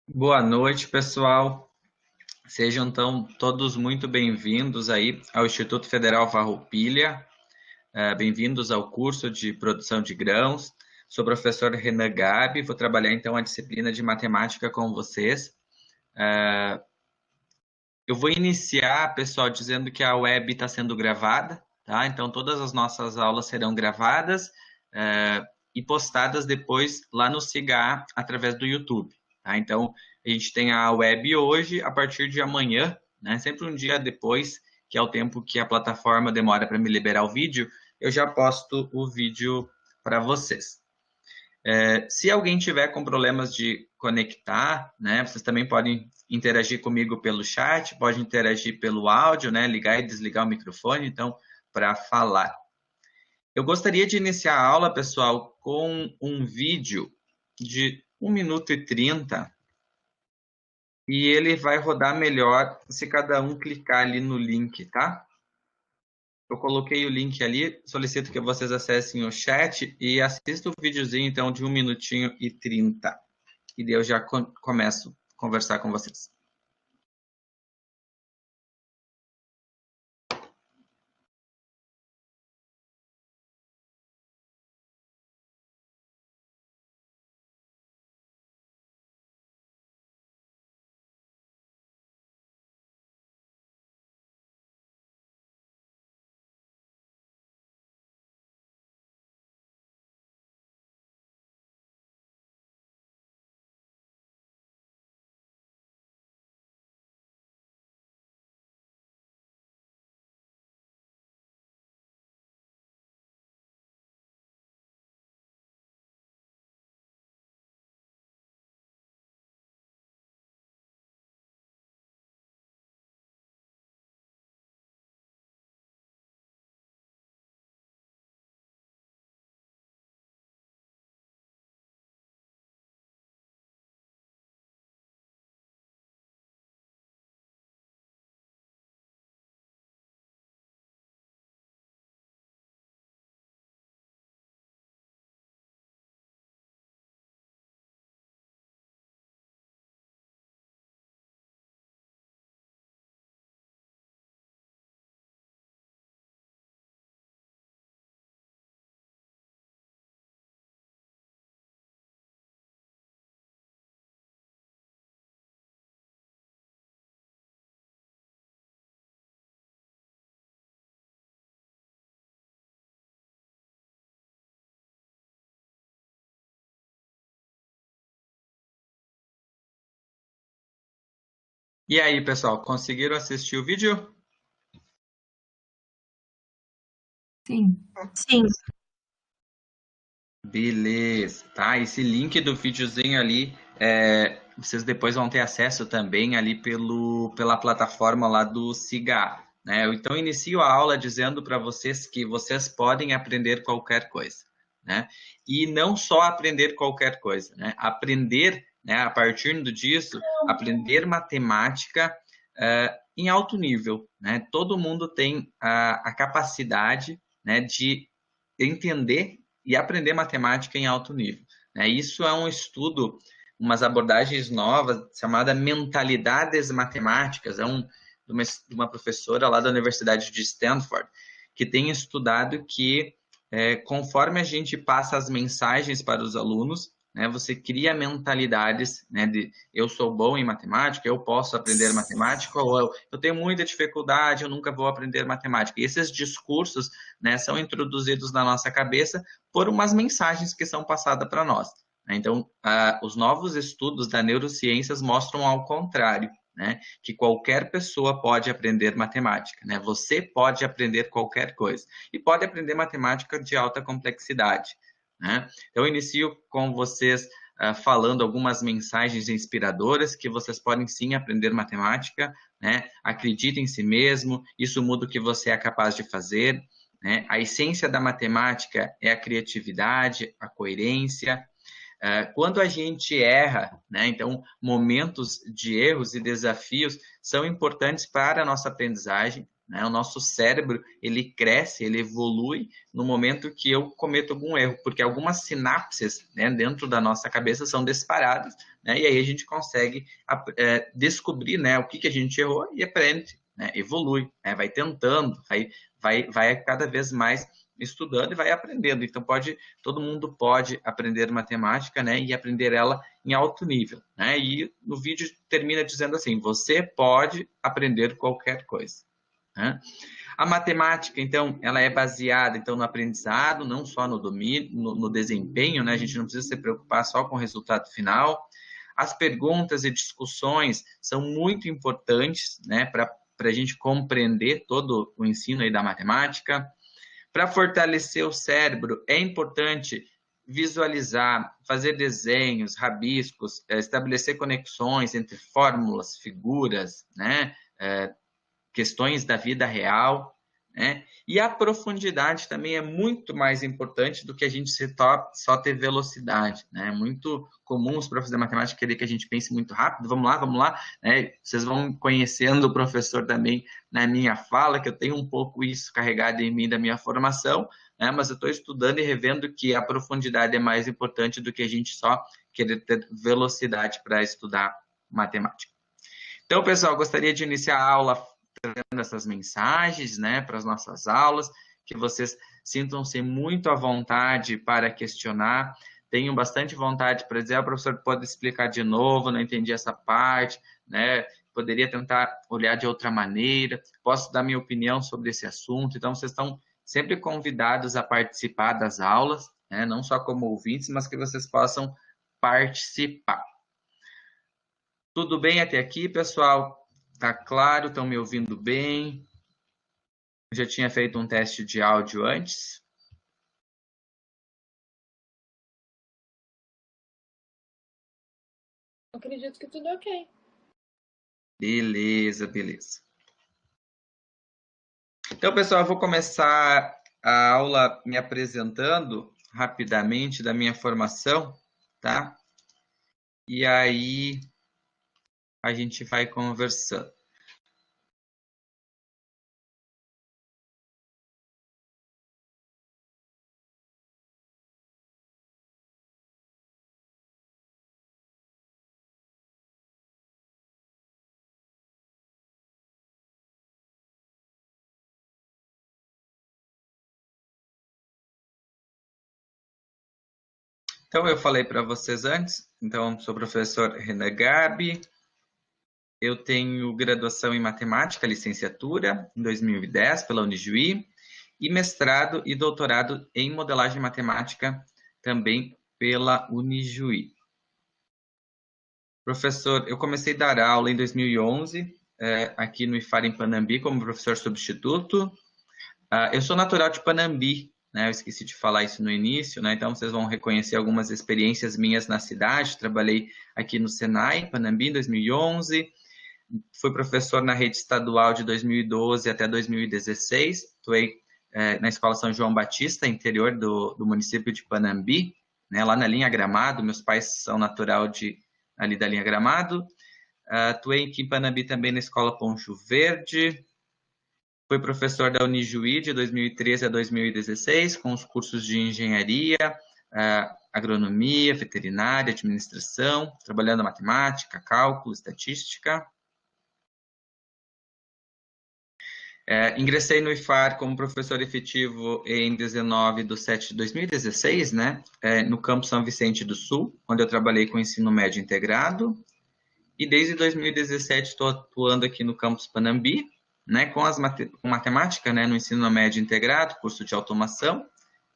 Boa noite, pessoal. Sejam então todos muito bem-vindos aí ao Instituto Federal Farroupilha. Bem-vindos ao curso de produção de grãos. Sou o professor Renan Gabi, vou trabalhar então a disciplina de matemática com vocês. Eu vou iniciar, pessoal, dizendo que a web está sendo gravada, tá? Então todas as nossas aulas serão gravadas e postadas depois lá no SIGA através do YouTube, tá? Então a gente tem a web hoje, a partir de amanhã, né? Sempre um dia depois, que é o tempo que a plataforma demora para me liberar o vídeo, eu já posto o vídeo para vocês. Se alguém tiver com problemas de conectar, né, vocês também podem interagir comigo pelo chat, pode interagir pelo áudio, né, ligar e desligar o microfone, então, para falar. Eu gostaria de iniciar a aula, pessoal, com um vídeo de 1 minuto e 30, e ele vai rodar melhor se cada um clicar ali no link, tá? Eu coloquei o link ali, solicito que vocês acessem o chat e assistam o videozinho, então, de 1 minutinho e 30. E daí eu já começo a conversar com vocês. E aí, pessoal, conseguiram assistir o vídeo? Sim. Sim. Beleza, tá? Esse link do videozinho ali, vocês depois vão ter acesso também ali pela plataforma lá do SIGA, né? Eu então inicio a aula dizendo para vocês que vocês podem aprender qualquer coisa, né? E não só aprender qualquer coisa, né? Aprender, né, a partir disso, aprender matemática em alto nível, né? Todo mundo tem a capacidade, né, de entender e aprender matemática em alto nível, né? Isso é um estudo, umas abordagens novas, chamada mentalidades matemáticas, de uma professora lá da Universidade de Stanford, que tem estudado que conforme a gente passa as mensagens para os alunos, né, você cria mentalidades, né, de eu sou bom em matemática, eu posso aprender matemática, ou eu tenho muita dificuldade, eu nunca vou aprender matemática. E esses discursos, né, são introduzidos na nossa cabeça por umas mensagens que são passadas para nós. Então, os novos estudos da neurociências mostram ao contrário, né, que qualquer pessoa pode aprender matemática, né? Você pode aprender qualquer coisa e pode aprender matemática de alta complexidade, né? Então, eu inicio com vocês falando algumas mensagens inspiradoras que vocês podem sim aprender matemática, né? Acredite em si mesmo, isso muda o que você é capaz de fazer, né? A essência da matemática é a criatividade, a coerência. Quando a gente erra, né, então momentos de erros e desafios são importantes para a nossa aprendizagem, né? O nosso cérebro, ele cresce, ele evolui no momento que eu cometo algum erro, porque algumas sinapses, né, dentro da nossa cabeça são disparadas, né? E aí a gente consegue descobrir, né, o que a gente errou e aprende, né? Evolui, né? Vai tentando, vai cada vez mais estudando e vai aprendendo. Então todo mundo pode aprender matemática, né, e aprender ela em alto nível, né? E no vídeo termina dizendo assim: você pode aprender qualquer coisa, né? A matemática, então, ela é baseada então no aprendizado, não só no domínio, no desempenho, né? A gente não precisa se preocupar só com o resultado final. As perguntas e discussões são muito importantes, né, para a gente compreender todo o ensino aí da matemática. Para fortalecer o cérebro, é importante visualizar, fazer desenhos, rabiscos, estabelecer conexões entre fórmulas, figuras, né? Questões da vida real, né? E a profundidade também é muito mais importante do que a gente só ter velocidade, né? É muito comum os professores de matemática querer que a gente pense muito rápido, vamos lá, né? Vocês vão conhecendo o professor também na minha fala, que eu tenho um pouco isso carregado em mim da minha formação, né? Mas eu estou estudando e revendo que a profundidade é mais importante do que a gente só querer ter velocidade para estudar matemática. Então, pessoal, gostaria de iniciar a aula essas mensagens, né, para as nossas aulas, que vocês sintam-se muito à vontade para questionar, tenham bastante vontade para dizer: o professor pode explicar de novo, não entendi essa parte, né, poderia tentar olhar de outra maneira, posso dar minha opinião sobre esse assunto. Então, vocês estão sempre convidados a participar das aulas, né, não só como ouvintes, mas que vocês possam participar. Tudo bem até aqui, pessoal? Tá claro? Estão me ouvindo bem? Eu já tinha feito um teste de áudio antes. Acredito que tudo ok. Beleza. Então, pessoal, eu vou começar a aula me apresentando rapidamente da minha formação, tá? E aí a gente vai conversando. Então, eu falei para vocês antes, então, sou o professor Renan Gabi, eu tenho graduação em matemática, licenciatura, em 2010, pela Unijuí, e mestrado e doutorado em modelagem matemática, também pela Unijuí. Professor, eu comecei a dar aula em 2011, aqui no IFAR em Panambi, como professor substituto. Eu sou natural de Panambi, né? Eu esqueci de falar isso no início, né? Então vocês vão reconhecer algumas experiências minhas na cidade. Trabalhei aqui no Senai, Panambi, em 2011. Fui professor na rede estadual de 2012 até 2016. Atuei na Escola São João Batista, interior do município de Panambi, né? Lá na linha Gramado. Meus pais são natural ali da linha Gramado. Atuei aqui em Panambi também na Escola Poncho Verde. Fui professor da Unijuí de 2013 a 2016, com os cursos de engenharia, agronomia, veterinária, administração, trabalhando matemática, cálculo, estatística. Ingressei no IFAR como professor efetivo em 19/7 de 2016, né, no campus São Vicente do Sul, onde eu trabalhei com ensino médio integrado. E desde 2017 estou atuando aqui no campus Panambi, né, com matemática, né, no ensino médio integrado, curso de automação.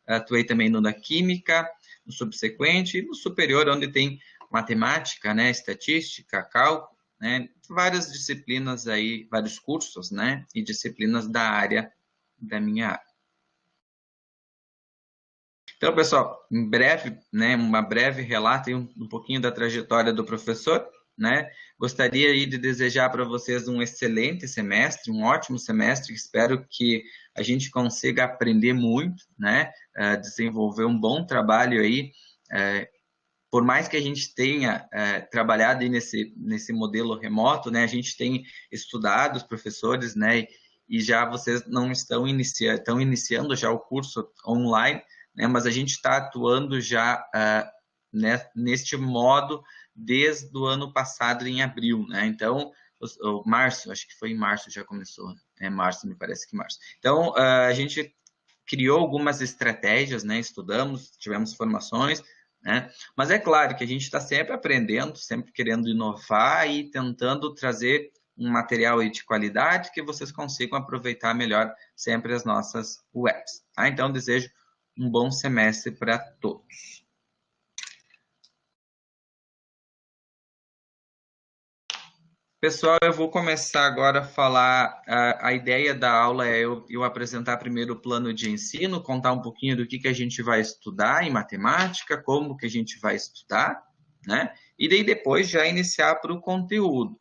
Atuei também no da química, no subsequente, e no superior, onde tem matemática, né, estatística, cálculo, né, várias disciplinas aí, vários cursos, né, e disciplinas da área, da minha área. Então, pessoal, em breve, né, uma breve relato e um pouquinho da trajetória do professor, né? Gostaria aí de desejar para vocês um excelente semestre, um ótimo semestre. Espero que a gente consiga aprender muito, né? Desenvolver um bom trabalho aí. Por mais que a gente tenha trabalhado aí nesse modelo remoto, né? A gente tem estudado, os professores, né? e já vocês não estão iniciando já o curso online, né? Mas a gente está atuando já neste modo desde o ano passado, em abril, né? Então, março, acho que foi em março já começou, março, me parece que março. Então, a gente criou algumas estratégias, né? Estudamos, tivemos formações, né? Mas é claro que a gente está sempre aprendendo, sempre querendo inovar e tentando trazer um material aí de qualidade que vocês consigam aproveitar melhor sempre as nossas webs. Tá? Então, desejo um bom semestre para todos. Pessoal, eu vou começar agora a falar, a ideia da aula é eu apresentar primeiro o plano de ensino, contar um pouquinho do que a gente vai estudar em matemática, como que a gente vai estudar, né? E daí depois já iniciar para o conteúdo.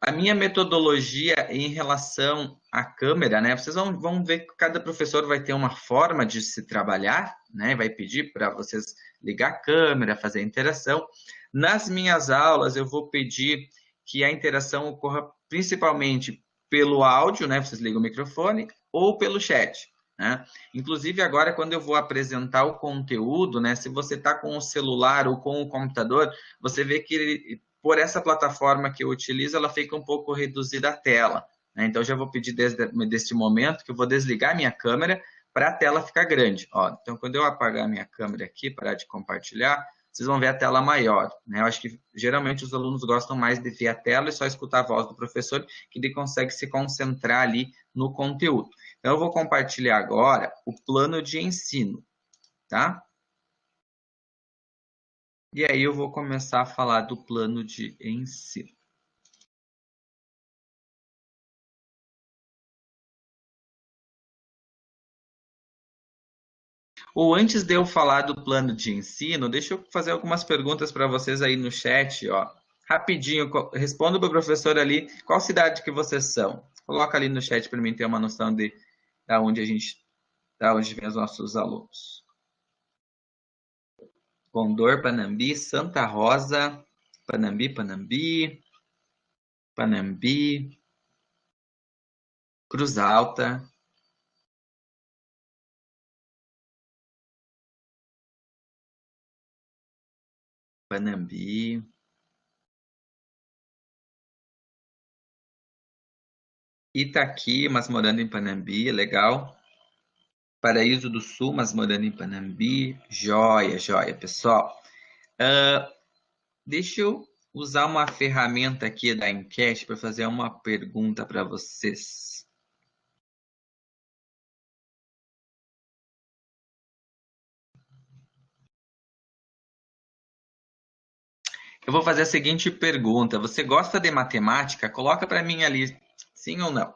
A minha metodologia em relação à câmera, né? Vocês vão ver que cada professor vai ter uma forma de se trabalhar, né? Vai pedir para vocês ligar a câmera, fazer a interação. Nas minhas aulas, eu vou pedir que a interação ocorra principalmente pelo áudio, né? Vocês ligam o microfone, ou pelo chat, né? Inclusive, agora, quando eu vou apresentar o conteúdo, né? Se você está com o celular ou com o computador, você vê que ele, por essa plataforma que eu utilizo, ela fica um pouco reduzida a tela, né? Então, já vou pedir desde momento que eu vou desligar minha câmera para a tela ficar grande. Ó, então, quando eu apagar minha câmera aqui, parar de compartilhar, vocês vão ver a tela maior, né? Eu acho que geralmente os alunos gostam mais de ver a tela e só escutar a voz do professor, que ele consegue se concentrar ali no conteúdo. Então, eu vou compartilhar agora o plano de ensino, tá? E aí eu vou começar a falar do plano de ensino. Ou antes de eu falar do plano de ensino, deixa eu fazer algumas perguntas para vocês aí no chat, ó. Rapidinho, responda para o professor ali qual cidade que vocês são. Coloca ali no chat para mim ter uma noção de onde vem os nossos alunos. Condor, Panambi, Santa Rosa, Panambi, Cruz Alta, Panambi, Itaqui, mas morando em Panambi, legal. Paraíso do Sul, mas morando em Panambi, joia, joia, pessoal. Deixa eu usar uma ferramenta aqui da enquete para fazer uma pergunta para vocês. Eu vou fazer a seguinte pergunta. Você gosta de matemática? Coloca para mim ali, sim ou não.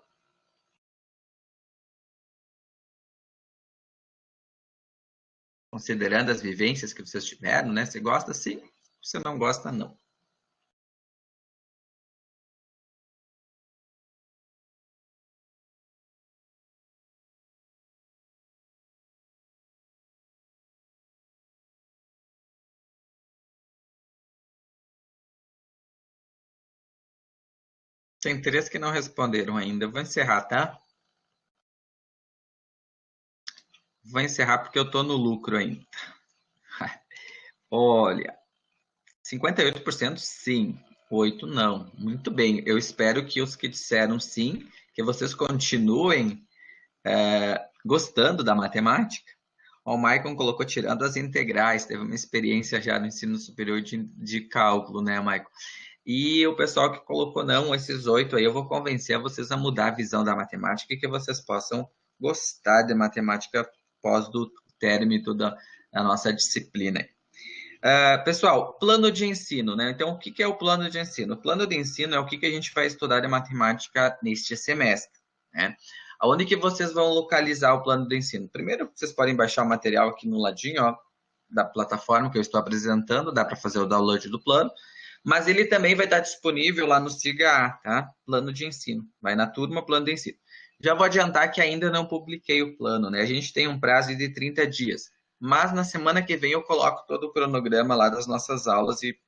Considerando as vivências que vocês tiveram, né? Você gosta sim? Você não gosta não? Tem 3 que não responderam ainda. Eu vou encerrar, tá? Vou encerrar porque eu estou no lucro ainda. Olha, 58% sim, 8% não. Muito bem, eu espero que os que disseram sim, que vocês continuem gostando da matemática. O Maicon colocou tirando as integrais, teve uma experiência já no ensino superior de cálculo, né, Maicon? E o pessoal que colocou não, esses 8 aí, eu vou convencer vocês a mudar a visão da matemática e que vocês possam gostar de matemática pós do término da nossa disciplina. Pessoal, plano de ensino, né? Então, o que é o plano de ensino? O plano de ensino é o que a gente vai estudar de matemática neste semestre, né? Aonde que vocês vão localizar o plano de ensino? Primeiro, vocês podem baixar o material aqui no ladinho, ó, da plataforma que eu estou apresentando, dá para fazer o download do plano, mas ele também vai estar disponível lá no SIGA, tá? Plano de ensino. Vai na turma, plano de ensino. Já vou adiantar que ainda não publiquei o plano, né? A gente tem um prazo de 30 dias. Mas na semana que vem eu coloco todo o cronograma lá das nossas aulas e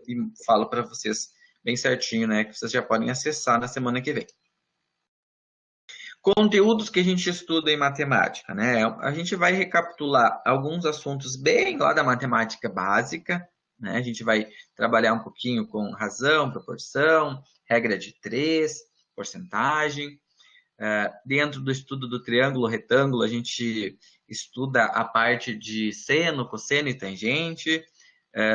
falo para vocês bem certinho, né? Que vocês já podem acessar na semana que vem. Conteúdos que a gente estuda em matemática, né? A gente vai recapitular alguns assuntos bem lá da matemática básica, né? A gente vai trabalhar um pouquinho com razão, proporção, regra de três, porcentagem. Dentro do estudo do triângulo retângulo, a gente estuda a parte de seno, cosseno e tangente,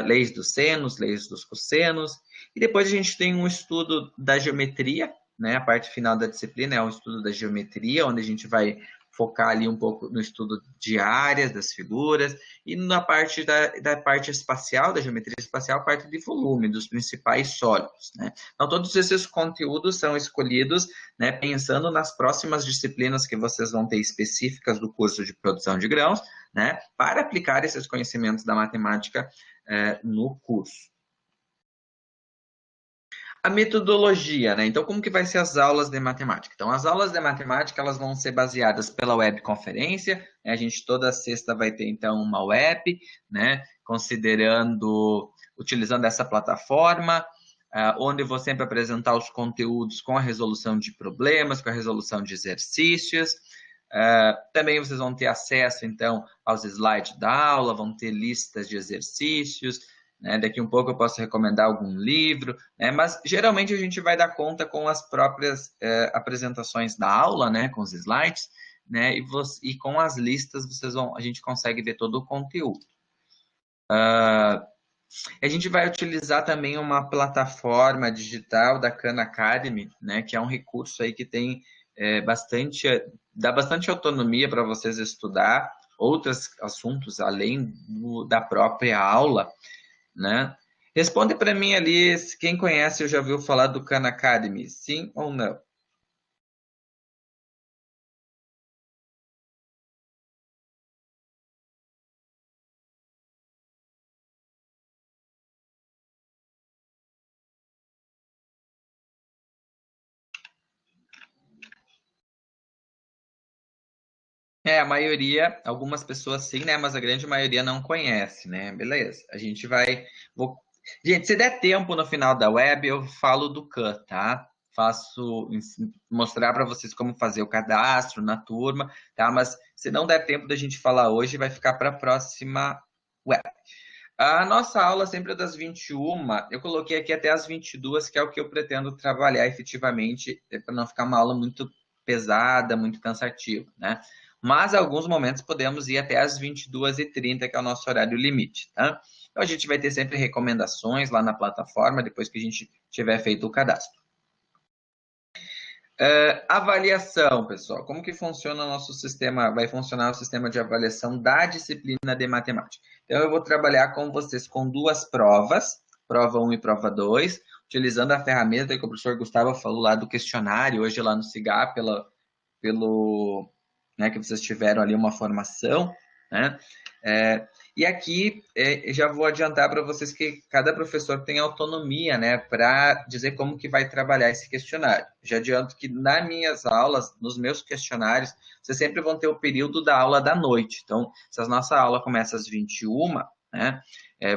leis dos senos, leis dos cossenos. E depois a gente tem um estudo da geometria, né? A parte final da disciplina é o estudo da geometria, onde a gente vai focar ali um pouco no estudo de áreas, das figuras, e na parte da parte espacial, da geometria espacial, parte de volume, dos principais sólidos, né? Então, todos esses conteúdos são escolhidos, né, pensando nas próximas disciplinas que vocês vão ter específicas do curso de produção de grãos, né, para aplicar esses conhecimentos da matemática no curso. A metodologia, né? Então, como que vai ser as aulas de matemática? Então, as aulas de matemática, elas vão ser baseadas pela webconferência, né? A gente toda sexta vai ter, então, uma web, né? Utilizando essa plataforma, onde eu vou sempre apresentar os conteúdos com a resolução de problemas, com a resolução de exercícios. Também vocês vão ter acesso, então, aos slides da aula, vão ter listas de exercícios, né? Daqui um pouco eu posso recomendar algum livro, né? Mas geralmente a gente vai dar conta com as próprias apresentações da aula, né? Com os slides, né? E com as listas a gente consegue ver todo o conteúdo. A gente vai utilizar também uma plataforma digital da Khan Academy, né? Que é um recurso aí que tem dá bastante autonomia para vocês estudar outros assuntos além da própria aula, né? Responde para mim ali, quem conhece ou já ouviu falar do Khan Academy, sim ou não? A maioria, algumas pessoas sim, né? Mas a grande maioria não conhece, né? Beleza. Gente, se der tempo no final da web, eu falo do Khan, tá? Mostrar para vocês como fazer o cadastro na turma, tá? Mas se não der tempo da gente falar hoje, vai ficar para a próxima web. A nossa aula sempre é das 21h. Eu coloquei aqui até as 22h, que é o que eu pretendo trabalhar efetivamente, para não ficar uma aula muito pesada, muito cansativa, né? Mas em alguns momentos podemos ir até as 22h30, que é o nosso horário limite, tá? Então a gente vai ter sempre recomendações lá na plataforma, depois que a gente tiver feito o cadastro. Avaliação, pessoal. Como que funciona o nosso sistema? Vai funcionar o sistema de avaliação da disciplina de matemática. Então, eu vou trabalhar com vocês com duas provas, prova 1 e prova 2, utilizando a ferramenta que o professor Gustavo falou lá do questionário, hoje lá no CIGA, né, que vocês tiveram ali uma formação, né? E aqui já vou adiantar para vocês que cada professor tem autonomia, né, para dizer como que vai trabalhar esse questionário. Já adianto que nas minhas aulas, nos meus questionários, vocês sempre vão ter o período da aula da noite. Então, se a nossa aula começa às 21h, né,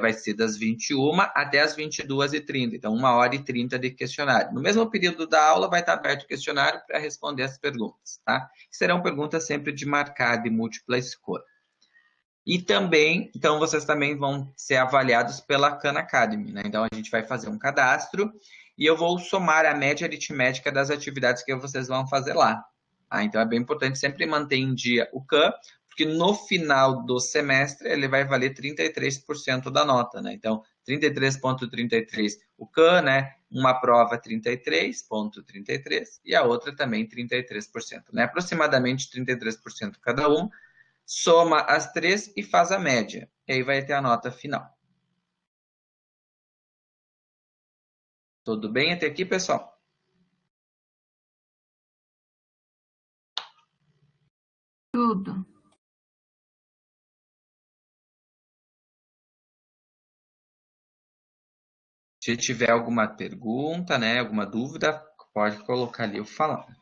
vai ser das 21h até as 22h30. Então, 1h30 de questionário. No mesmo período da aula, vai estar aberto o questionário para responder as perguntas, tá? Serão perguntas sempre de marcar, de múltipla escolha. E também, então, vocês também vão ser avaliados pela Khan Academy, né? Então, a gente vai fazer um cadastro e eu vou somar a média aritmética das atividades que vocês vão fazer lá. Tá? Então, é bem importante sempre manter em dia o Khan, porque no final do semestre ele vai valer 33% da nota, né? Então, 33,33 o Khan, né? Uma prova 33,33 e a outra também 33%, né? Aproximadamente 33% cada um. Soma as três e faz a média. E aí vai ter a nota final. Tudo bem até aqui, pessoal? Tudo. Se tiver alguma pergunta, né, alguma dúvida, pode colocar ali eu falando.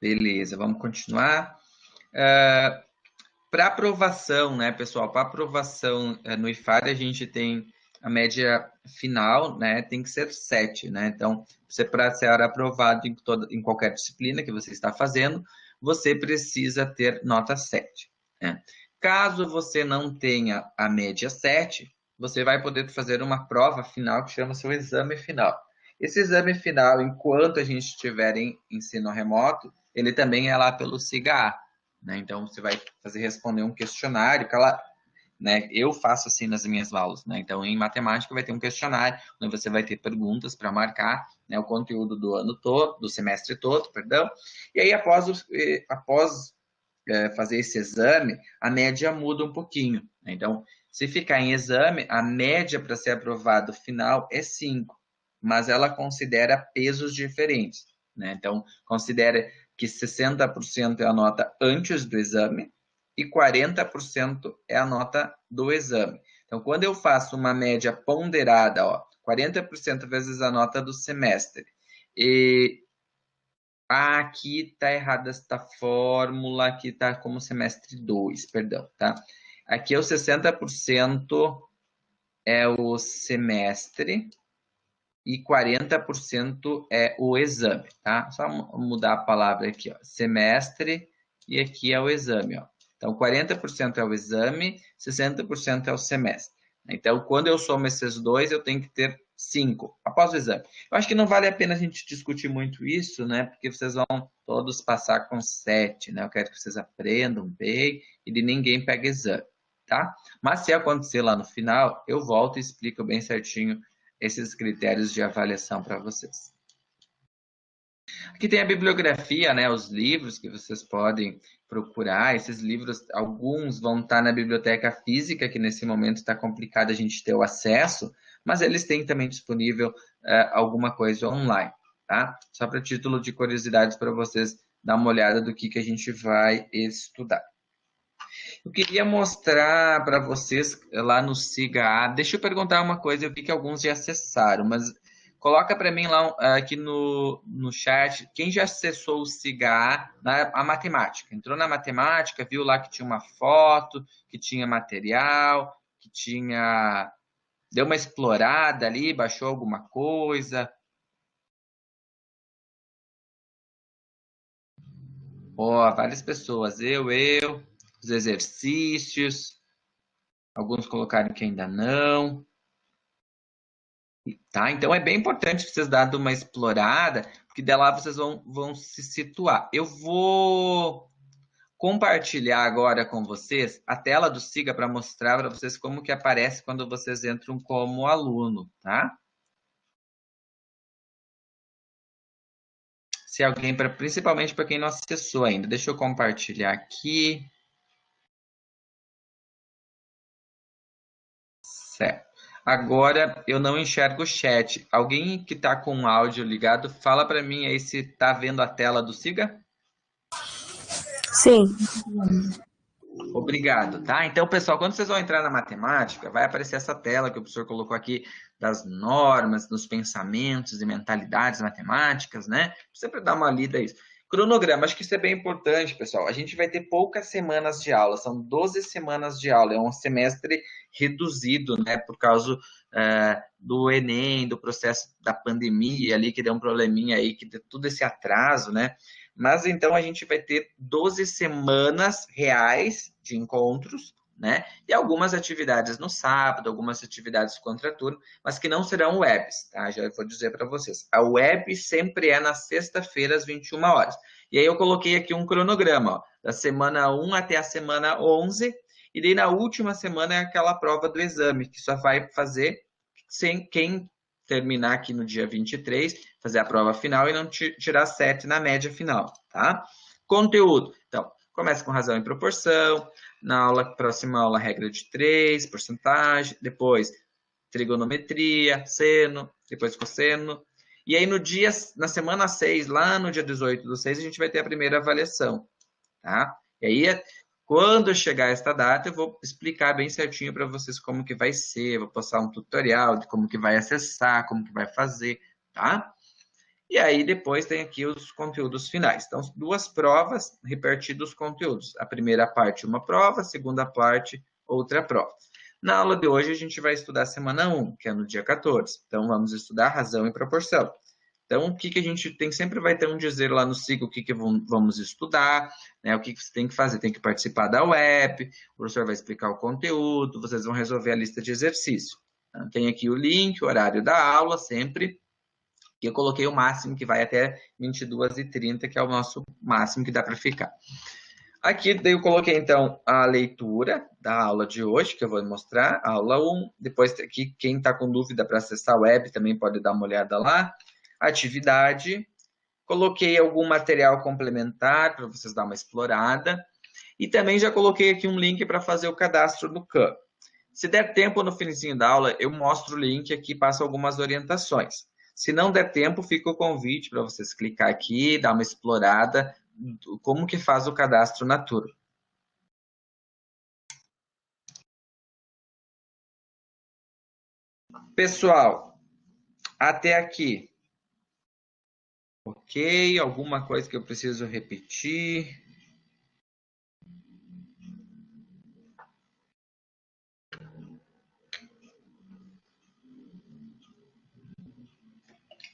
Beleza, vamos continuar. Para aprovação, né, pessoal? Para aprovação no IFAD, a gente tem a média final, né? Tem que ser 7, né? Então, para ser aprovado em qualquer disciplina que você está fazendo, você precisa ter nota 7, né? Caso você não tenha a média 7, você vai poder fazer uma prova final que chama-se o exame final. Esse exame final, enquanto a gente estiver em ensino remoto, ele também é lá pelo SIGA, né? Então, você vai responder um questionário, né? Eu faço assim nas minhas aulas, né? Então, em matemática vai ter um questionário, onde você vai ter perguntas para marcar, né, o conteúdo do ano todo, do semestre todo, perdão. E aí, após fazer esse exame, a média muda um pouquinho, né? Então, se ficar em exame, a média para ser aprovado final é 5, mas ela considera pesos diferentes, né? Então, considera que 60% é a nota antes do exame e 40% é a nota do exame. Então, quando eu faço uma média ponderada, ó, 40% vezes a nota do semestre, aqui está errada esta fórmula, aqui está como semestre 2, perdão, tá? Aqui é o 60% é o semestre e 40% é o exame, tá? Só mudar a palavra aqui, ó, semestre, e aqui é o exame, ó. Então, 40% é o exame, 60% é o semestre. Então, quando eu somo esses dois, eu tenho que ter 5 após o exame. Eu acho que não vale a pena a gente discutir muito isso, né? Porque vocês vão todos passar com 7, né? Eu quero que vocês aprendam bem e de ninguém pega exame, tá? Mas se acontecer lá no final, eu volto e explico bem certinho esses critérios de avaliação para vocês. Aqui tem a bibliografia, né, os livros que vocês podem procurar. Esses livros, alguns vão estar na biblioteca física, que nesse momento está complicado a gente ter o acesso, mas eles têm também disponível alguma coisa online, tá? Só para título de curiosidades para vocês dar uma olhada do que a gente vai estudar. Eu queria mostrar para vocês lá no SIGA. Deixa eu perguntar uma coisa, eu vi que alguns já acessaram, mas coloca para mim lá aqui no chat, quem já acessou o SIGA, a matemática. Entrou na matemática, viu lá que tinha uma foto, que tinha material, que tinha... Deu uma explorada ali, baixou alguma coisa. Ó, várias pessoas, os exercícios, alguns colocaram que ainda não. Tá? Então é bem importante vocês darem uma explorada, porque de lá vocês vão se situar. Eu vou compartilhar agora com vocês a tela do SIGA para mostrar para vocês como que aparece quando vocês entram como aluno, tá? Se alguém, principalmente para quem não acessou ainda. Deixa eu compartilhar aqui. Certo. Agora eu não enxergo o chat. Alguém que está com o áudio ligado, fala para mim aí se está vendo a tela do SIGA? Sim. Obrigado, tá? Então, pessoal, quando vocês vão entrar na matemática, vai aparecer essa tela que o professor colocou aqui das normas, dos pensamentos e mentalidades matemáticas, né? Sempre dar uma lida a isso. Cronograma, acho que isso é bem importante, pessoal. A gente vai ter poucas semanas de aula, são 12 semanas de aula, é um semestre reduzido, né? Por causa do Enem, do processo da pandemia ali, que deu um probleminha aí, que deu todo esse atraso, né? Mas então a gente vai ter 12 semanas reais de encontros, né? E algumas atividades no sábado, algumas atividades contraturno, mas que não serão webs, tá? Já vou dizer para vocês. A web sempre é na sexta-feira, às 21 horas. E aí eu coloquei aqui um cronograma, ó, da semana 1 até a semana 11, e daí na última semana é aquela prova do exame, que só vai fazer sem quem terminar aqui no dia 23, fazer a prova final e não tirar 7 na média final, tá? Conteúdo. Então, começa com razão e proporção, na próxima aula, regra de 3, porcentagem, depois trigonometria, seno, depois cosseno. E aí na semana 6, lá no dia 18/6, a gente vai ter a primeira avaliação, tá? E aí, quando chegar esta data, eu vou explicar bem certinho para vocês como que vai ser, vou passar um tutorial de como que vai acessar, como que vai fazer, tá? E aí depois tem aqui os conteúdos finais. Então, 2 provas repartidos os conteúdos. A primeira parte, uma prova, a segunda parte, outra prova. Na aula de hoje, a gente vai estudar a semana 1, que é no dia 14. Então, vamos estudar razão e proporção. Então, o que a gente tem, sempre vai ter um dizer lá no SIGA o que vamos estudar, né? O que você tem que fazer, tem que participar da web, o professor vai explicar o conteúdo, vocês vão resolver a lista de exercício. Então, tem aqui o link, o horário da aula, sempre, que eu coloquei o máximo, que vai até 22h30, que é o nosso máximo que dá para ficar. Aqui daí eu coloquei, então, a leitura da aula de hoje, que eu vou mostrar, a aula 1. Depois, aqui, quem está com dúvida para acessar a web também pode dar uma olhada lá. Atividade. Coloquei algum material complementar para vocês dar uma explorada. E também já coloquei aqui um link para fazer o cadastro do CAM. Se der tempo no finzinho da aula, eu mostro o link aqui e passo algumas orientações. Se não der tempo, fica o convite para vocês clicar aqui, dar uma explorada, como que faz o cadastro na turma. Pessoal, até aqui. Ok, alguma coisa que eu preciso repetir?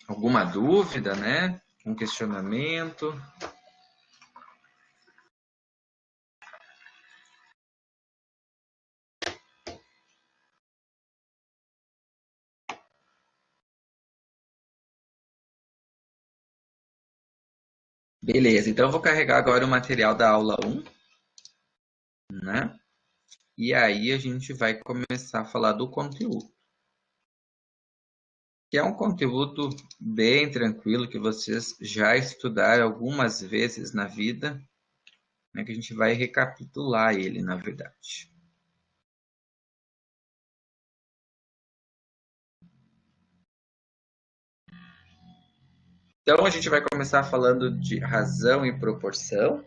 Alguma dúvida, né? Um questionamento? Beleza, então eu vou carregar agora o material da aula 1, né? E aí a gente vai começar a falar do conteúdo. Que é um conteúdo bem tranquilo, que vocês já estudaram algumas vezes na vida, né? Que a gente vai recapitular ele, na verdade. Então, a gente vai começar falando de razão e proporção,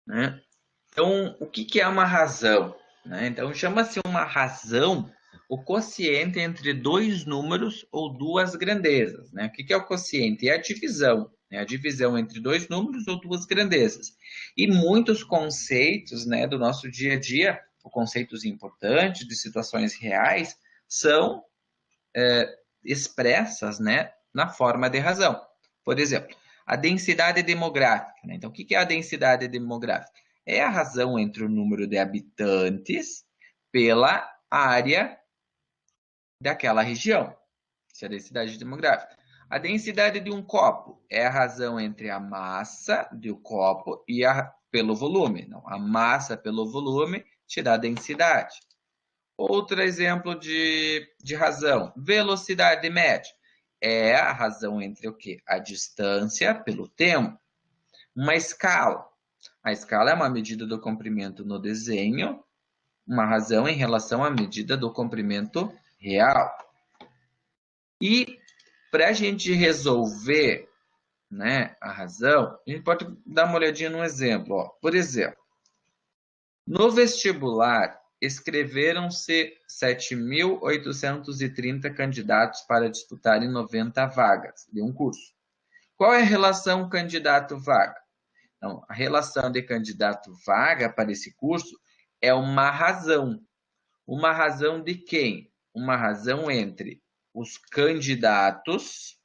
né? Então, o que é uma razão? Né? Então, chama-se uma razão o quociente entre 2 números ou 2 grandezas. Né? O que é o quociente? É a divisão. Né? A divisão entre 2 números ou 2 grandezas. E muitos conceitos, né, do nosso dia a dia, conceitos importantes de situações reais, são expressas, né, na forma de razão. Por exemplo, a densidade demográfica. Né? Então, o que é a densidade demográfica? É a razão entre o número de habitantes pela área daquela região. Isso é a densidade demográfica. A densidade de um copo é a razão entre a massa do copo e pelo volume. Não, a massa pelo volume te dá densidade. Outro exemplo de razão, velocidade média. É a razão entre o quê? A distância pelo tempo. Uma escala. A escala é uma medida do comprimento no desenho, uma razão em relação à medida do comprimento real. E para a gente resolver, né, a razão, a gente pode dar uma olhadinha num exemplo. Ó. Por exemplo, no vestibular, inscreveram-se 7.830 candidatos para disputarem 90 vagas de um curso. Qual é a relação candidato-vaga? Então, a relação de candidato-vaga para esse curso é uma razão. Uma razão de quem? Uma razão entre os candidatos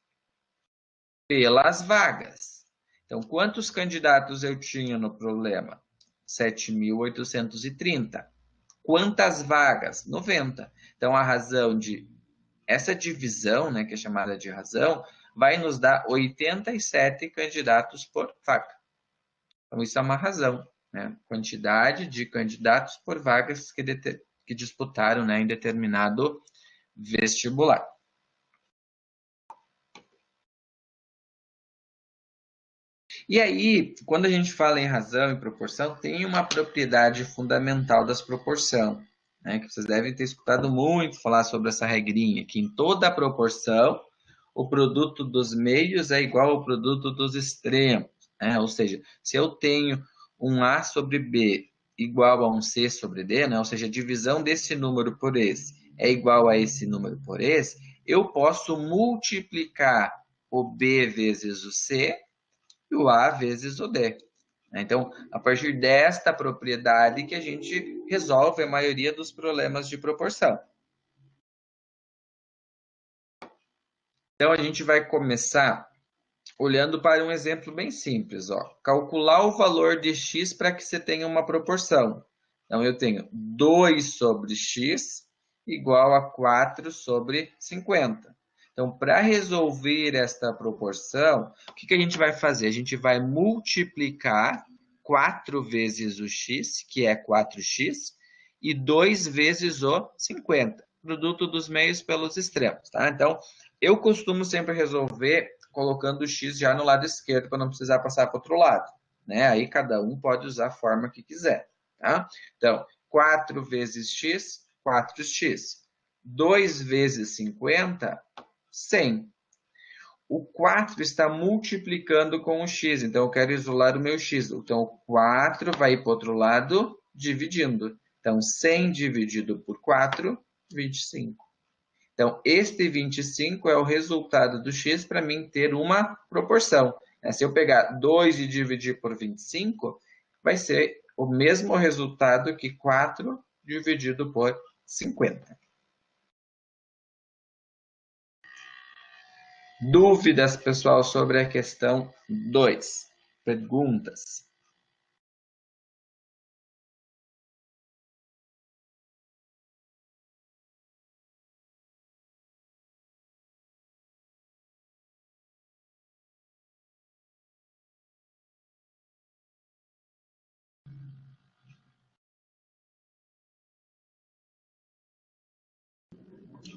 pelas vagas. Então, quantos candidatos eu tinha no problema? 7.830. Quantas vagas? 90. Então, a razão de essa divisão, né, que é chamada de razão, vai nos dar 87 candidatos por vaga. Então, isso é uma razão, né? Quantidade de candidatos por vagas que disputaram, né, em determinado vestibular. E aí, quando a gente fala em razão e proporção, tem uma propriedade fundamental das proporções, né, que vocês devem ter escutado muito falar sobre essa regrinha, que em toda proporção, o produto dos meios é igual ao produto dos extremos. Né? Ou seja, se eu tenho um A sobre B igual a um C sobre D, né? Ou seja, a divisão desse número por esse é igual a esse número por esse, eu posso multiplicar o B vezes o C e o A vezes o D. Então, a partir desta propriedade que a gente resolve a maioria dos problemas de proporção. Então, a gente vai começar olhando para um exemplo bem simples. Ó. Calcular o valor de x para que você tenha uma proporção. Então, eu tenho 2 sobre x igual a 4 sobre 50. Então, para resolver esta proporção, o que a gente vai fazer? A gente vai multiplicar 4 vezes o x, que é 4x, e 2 vezes o 50, produto dos meios pelos extremos. Tá? Então, eu costumo sempre resolver colocando o x já no lado esquerdo para não precisar passar para o outro lado. Né? Aí cada um pode usar a forma que quiser. Tá? Então, 4 vezes x, 4x. 2 vezes 50, 100. O 4 está multiplicando com o x, então eu quero isolar o meu x. Então, o 4 vai para o outro lado, dividindo. Então, 100 dividido por 4, 25. Então, este 25 é o resultado do x para mim ter uma proporção. Se eu pegar 2 e dividir por 25, vai ser o mesmo resultado que 4 dividido por 50. Dúvidas, pessoal, sobre a questão 2? Perguntas?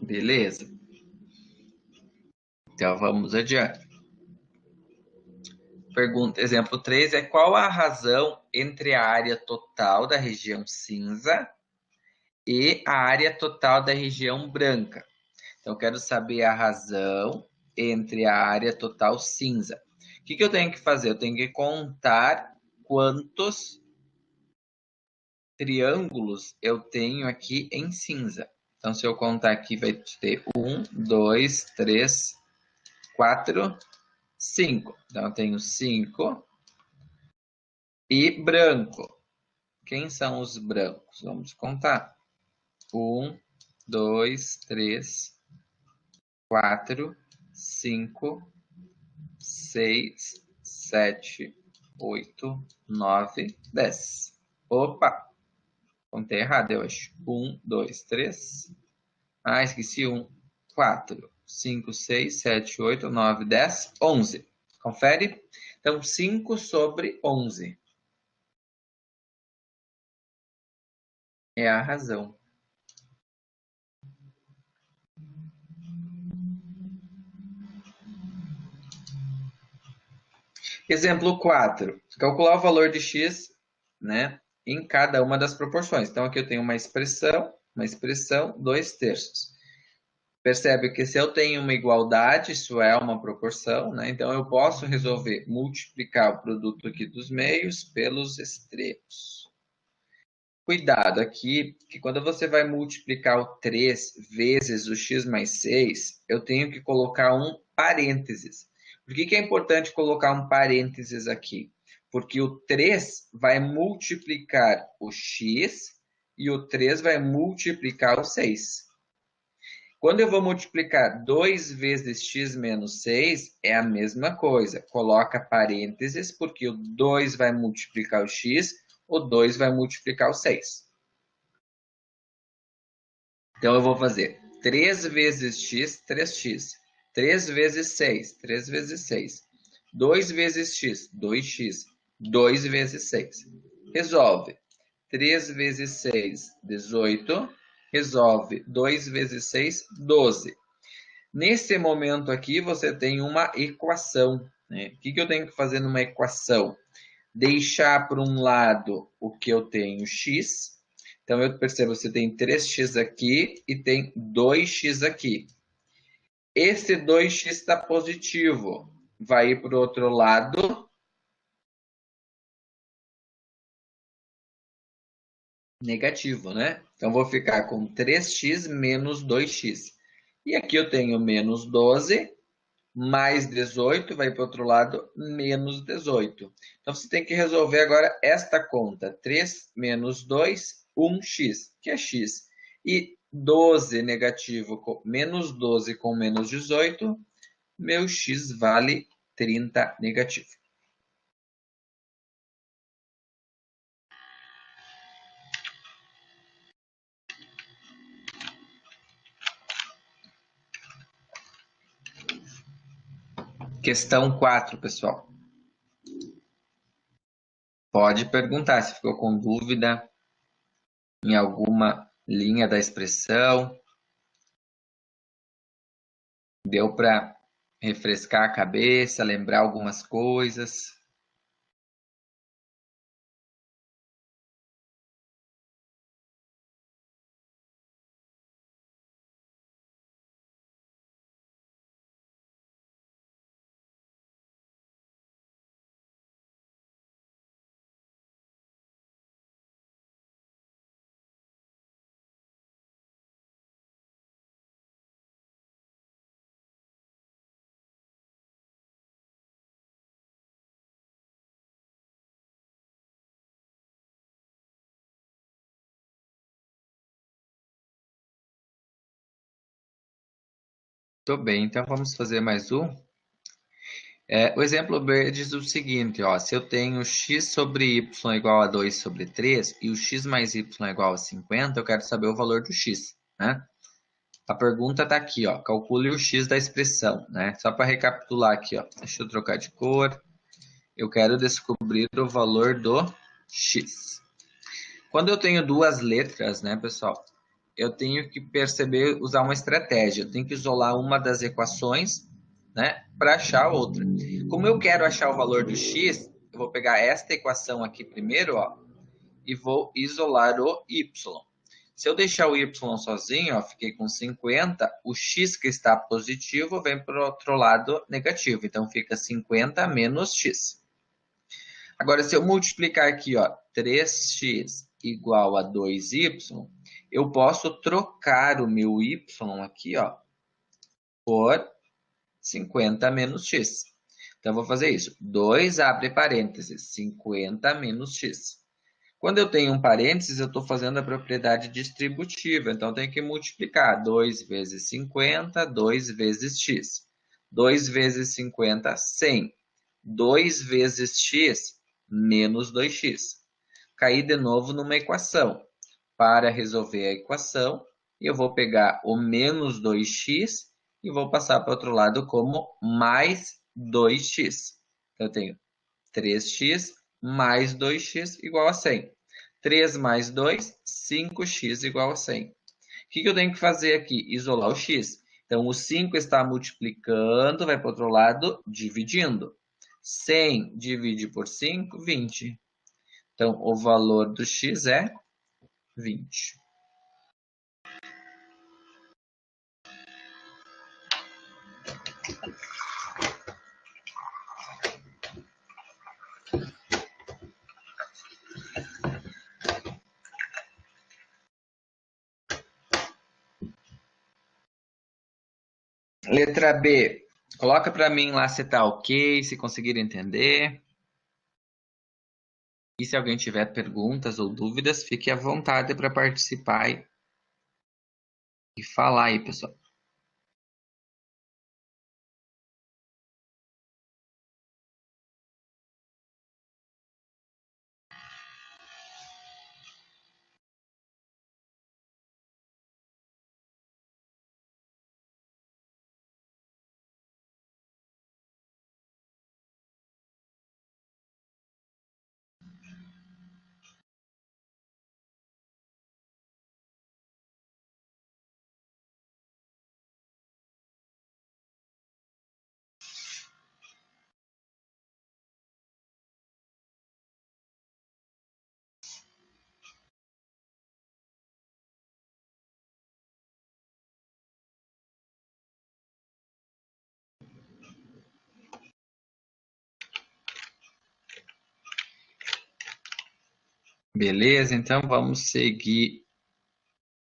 Beleza? Então, vamos adiante. Pergunta, exemplo 3 é qual a razão entre a área total da região cinza e a área total da região branca? Então, eu quero saber a razão entre a área total cinza. O que eu tenho que fazer? Eu tenho que contar quantos triângulos eu tenho aqui em cinza. Então, se eu contar aqui, vai ter 1, 2, 3, 4, 5. Então, eu tenho 5. E branco. Quem são os brancos? Vamos contar. 1, 2, 3, 4, 5, 6, 7, 8, 9, 10. Opa! Contei errado, eu acho. 1, 2, 3. Ah, esqueci 1. 4, 5, 6, 7, 8, 9, 10, 11. Confere? Então, 5 sobre 11. É a razão. Exemplo 4. Calcular o valor de x, né, em cada uma das proporções. Então, aqui eu tenho uma expressão, 2/3. Percebe que se eu tenho uma igualdade, isso é uma proporção, né? Então, eu posso resolver multiplicar o produto aqui dos meios pelos extremos. Cuidado aqui, que quando você vai multiplicar o 3 vezes o x mais 6, eu tenho que colocar um parênteses. Por que é importante colocar um parênteses aqui? Porque o 3 vai multiplicar o x e o 3 vai multiplicar o 6. Quando eu vou multiplicar 2 vezes x menos 6, é a mesma coisa. Coloca parênteses, porque o 2 vai multiplicar o x, o 2 vai multiplicar o 6. Então, eu vou fazer 3 vezes x, 3x. 3 vezes 6, 3 vezes 6. 2 vezes x, 2x. 2 vezes 6. Resolve. 3 vezes 6, 18. Resolve. 2 vezes 6, 12. Nesse momento aqui, você tem uma equação. Né? O que eu tenho que fazer numa equação? Deixar para um lado o que eu tenho, x. Então, eu percebo que você tem 3x aqui e tem 2x aqui. Esse 2x está positivo. Vai ir para o outro lado. negativo, né? Então, vou ficar com 3x menos 2x. E aqui eu tenho menos 12 mais 18, vai para o outro lado, menos 18. Então, você tem que resolver agora esta conta. 3 menos 2, 1x, que é x. E 12 negativo, menos 12 com menos 18, meu x vale 30 negativo. Questão 4, pessoal. Pode perguntar se ficou com dúvida em alguma linha da expressão. Deu para refrescar a cabeça, lembrar algumas coisas. Muito bem, então vamos fazer mais um. O exemplo B diz o seguinte, ó, se eu tenho x sobre y igual a 2 sobre 3 e o x mais y igual a 50, eu quero saber o valor do x, né? A pergunta está aqui, ó, calcule o x da expressão, né? Só para recapitular aqui, ó, deixa eu trocar de cor. Eu quero descobrir o valor do x. Quando eu tenho duas letras, né, pessoal, eu tenho que perceber, usar uma estratégia. Eu tenho que isolar uma das equações, né, para achar a outra. Como eu quero achar o valor do x, eu vou pegar esta equação aqui primeiro, ó, e vou isolar o y. Se eu deixar o y sozinho, ó, fiquei com 50, o x que está positivo vem para o outro lado negativo. Então, fica 50 menos x. Agora, se eu multiplicar aqui, ó, 3x igual a 2y, eu posso trocar o meu y aqui, ó, por 50 menos x. Então, eu vou fazer isso. 2 abre parênteses, 50 menos x. Quando eu tenho um parênteses, eu estou fazendo a propriedade distributiva. Então, eu tenho que multiplicar 2 vezes 50, 2 vezes x. 2 vezes 50, 100. 2 vezes x, menos 2x. Caí de novo numa equação. Para resolver a equação, eu vou pegar o menos 2x e vou passar para o outro lado como mais 2x. Então, eu tenho 3x mais 2x igual a 100. 3 mais 2, 5x igual a 100. O que eu tenho que fazer aqui? Isolar o x. Então, o 5 está multiplicando, vai para o outro lado, dividindo. 100 divide por 5, 20. Então, o valor do x é 20. Letra B. Coloca para mim lá se está ok, se conseguir entender. E se alguém tiver perguntas ou dúvidas, fique à vontade para participar e falar aí, pessoal. Beleza? Então, vamos seguir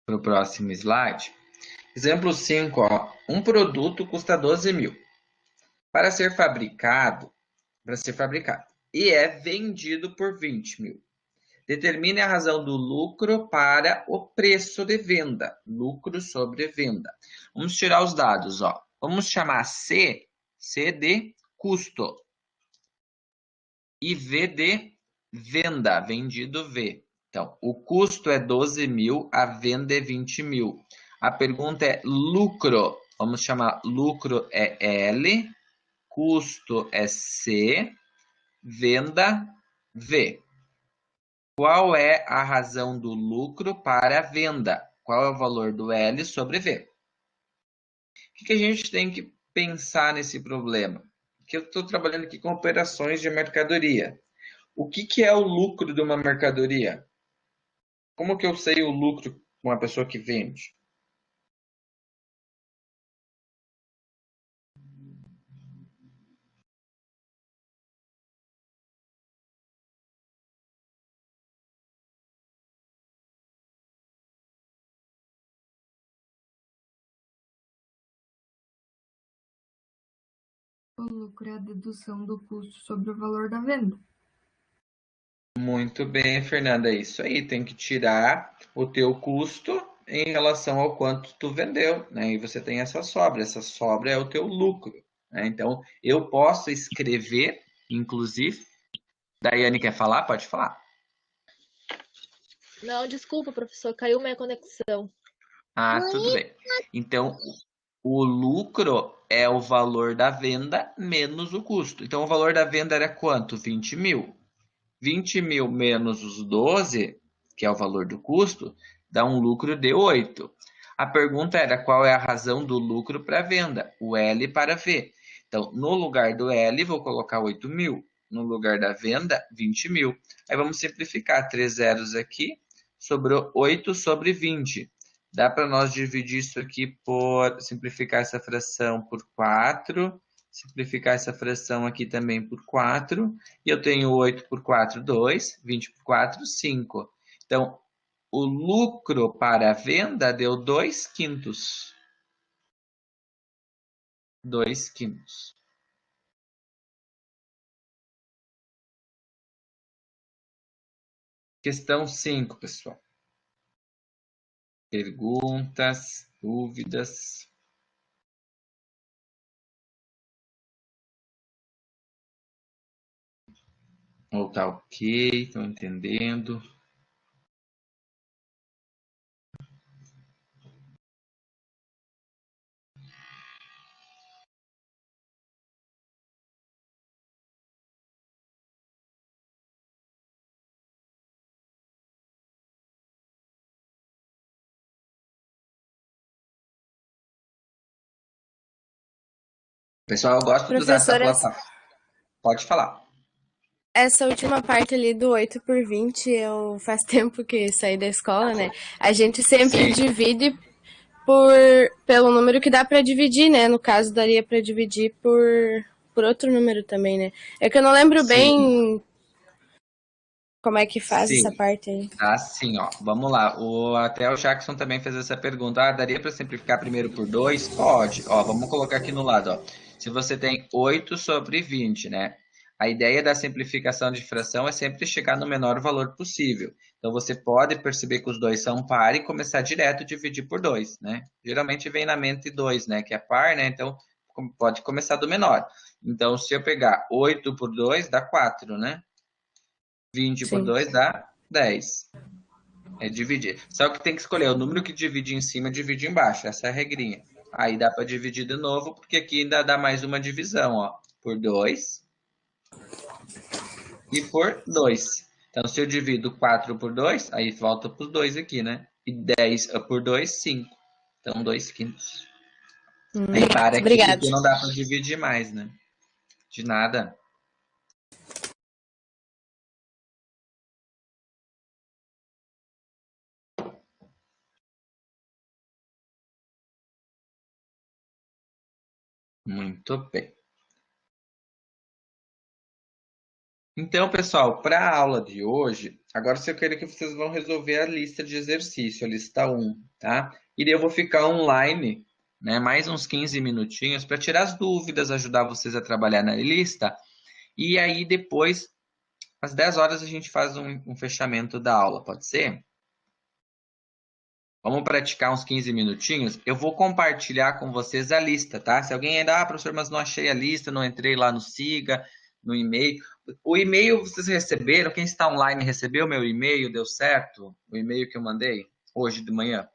para o próximo slide. Exemplo 5, ó. Um produto custa 12 mil para ser fabricado, e é vendido por 20 mil. Determine a razão do lucro para o preço de venda. Lucro sobre venda. Vamos tirar os dados, ó. Vamos chamar C de custo. E V de venda, vendido V. Então, o custo é 12 mil, a venda é 20 mil. A pergunta é lucro. Vamos chamar lucro é L, custo é C, venda V. Qual é a razão do lucro para a venda? Qual é o valor do L sobre V? O que a gente tem que pensar nesse problema? Que eu estou trabalhando aqui com operações de mercadoria. O que é o lucro de uma mercadoria? Como que eu sei o lucro com uma pessoa que vende? O lucro é a dedução do custo sobre o valor da venda. Muito bem, Fernanda, é isso aí. Tem que tirar o teu custo em relação ao quanto tu vendeu, né? E você tem essa sobra. Essa sobra é o teu lucro, né? Então, eu posso escrever, inclusive. Daiane quer falar? Pode falar. Não, desculpa, professor, caiu minha conexão. Ah, tudo bem. Então, o lucro é o valor da venda menos o custo. Então, o valor da venda era quanto? 20 mil. 20 mil menos os 12, que é o valor do custo, dá um lucro de 8. A pergunta era qual é a razão do lucro para a venda? O L para V. Então, no lugar do L, vou colocar 8 mil. No lugar da venda, 20 mil. Aí vamos simplificar. 3 zeros aqui. Sobrou 8 sobre 20. Dá para nós dividir isso aqui por... Simplificar essa fração por 4. Simplificar essa fração aqui também por 4. E eu tenho 8 por 4, 2. 20 por 4, 5. Então, o lucro para a venda deu 2 quintos. 2 quintos. Questão 5, pessoal. Perguntas, dúvidas? Ou tá ok? Estão entendendo? Pessoal, eu gosto de usar essa Professora, plataforma. Pode falar. essa última parte ali do 8 por 20, eu faz tempo que saí da escola, né? A gente sempre Sim. divide pelo número que dá pra dividir, né? No caso, daria pra dividir por outro número também, né? É que eu não lembro Sim. bem como é que faz essa Sim. parte aí. Assim, ó, vamos lá. Até o Jackson também fez essa pergunta. Ah, daria para simplificar primeiro por 2? Pode. Ó, vamos colocar aqui no lado, ó. Se você tem 8 sobre 20, né? A ideia da simplificação de fração é sempre chegar no menor valor possível. Então, você pode perceber que os dois são par e começar direto a dividir por 2, né? Geralmente vem na mente 2, né? Que é par, né? Então, pode começar do menor. Então, se eu pegar 8 por 2, dá 4, né? 20 por Sim. 2 dá 10. É dividir. Só que tem que escolher o número que divide em cima, divide embaixo. Essa é a regrinha. Aí dá para dividir de novo, porque aqui ainda dá mais uma divisão, ó. Por 2 e por 2. Então, se eu divido 4 por 2, aí volta para os 2 aqui, né? E 10 por 2, 5. Então, 2 quintos. Aí para aqui, Obrigada. porque não dá para dividir mais, né? De nada. Muito bem. Então, pessoal, para a aula de hoje, agora eu quero que vocês vão resolver a lista de exercício, a lista 1, tá? E daí eu vou ficar online, né, mais uns 15 minutinhos para tirar as dúvidas, ajudar vocês a trabalhar na lista. E aí depois, às 10 horas, a gente faz um fechamento da aula, pode ser? Vamos praticar uns 15 minutinhos? Eu vou compartilhar com vocês a lista, tá? Se alguém ainda, professor, mas não achei a lista, não entrei lá no Siga, no e-mail. O e-mail vocês receberam? Quem está online recebeu meu e-mail? Deu certo? O e-mail que eu mandei hoje de manhã?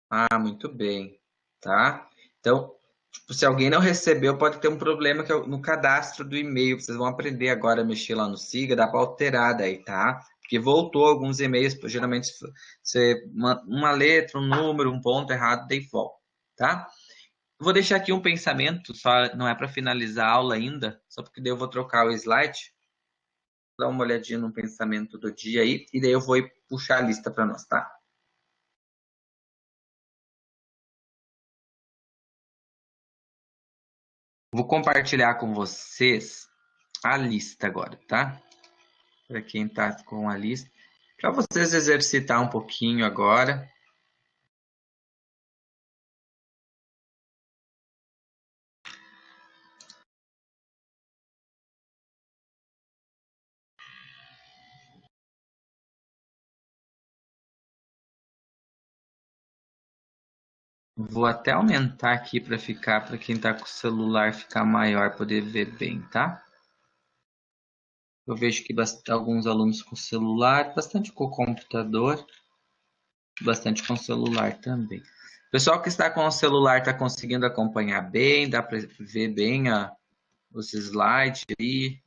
Ah, muito bem, tá? Então, tipo, se alguém não recebeu, pode ter um problema que é no cadastro do e-mail. Vocês vão aprender agora a mexer lá no Siga, dá para alterar daí, tá? Porque voltou alguns e-mails, geralmente você uma letra, um número, um ponto errado, daí volta, tá? Vou deixar aqui um pensamento, só não é para finalizar a aula ainda, só porque daí eu vou trocar o slide. Dá uma olhadinha no pensamento do dia aí, e daí eu vou puxar a lista para nós, tá? Vou compartilhar com vocês a lista agora, tá? Para quem está com a lista. Para vocês exercitar um pouquinho agora. Vou até aumentar aqui para ficar, para quem está com o celular ficar maior, poder ver bem, tá? Eu vejo que alguns alunos com celular, bastante com computador, bastante com celular também. O pessoal que está com o celular está conseguindo acompanhar bem, dá para ver bem os slides aí.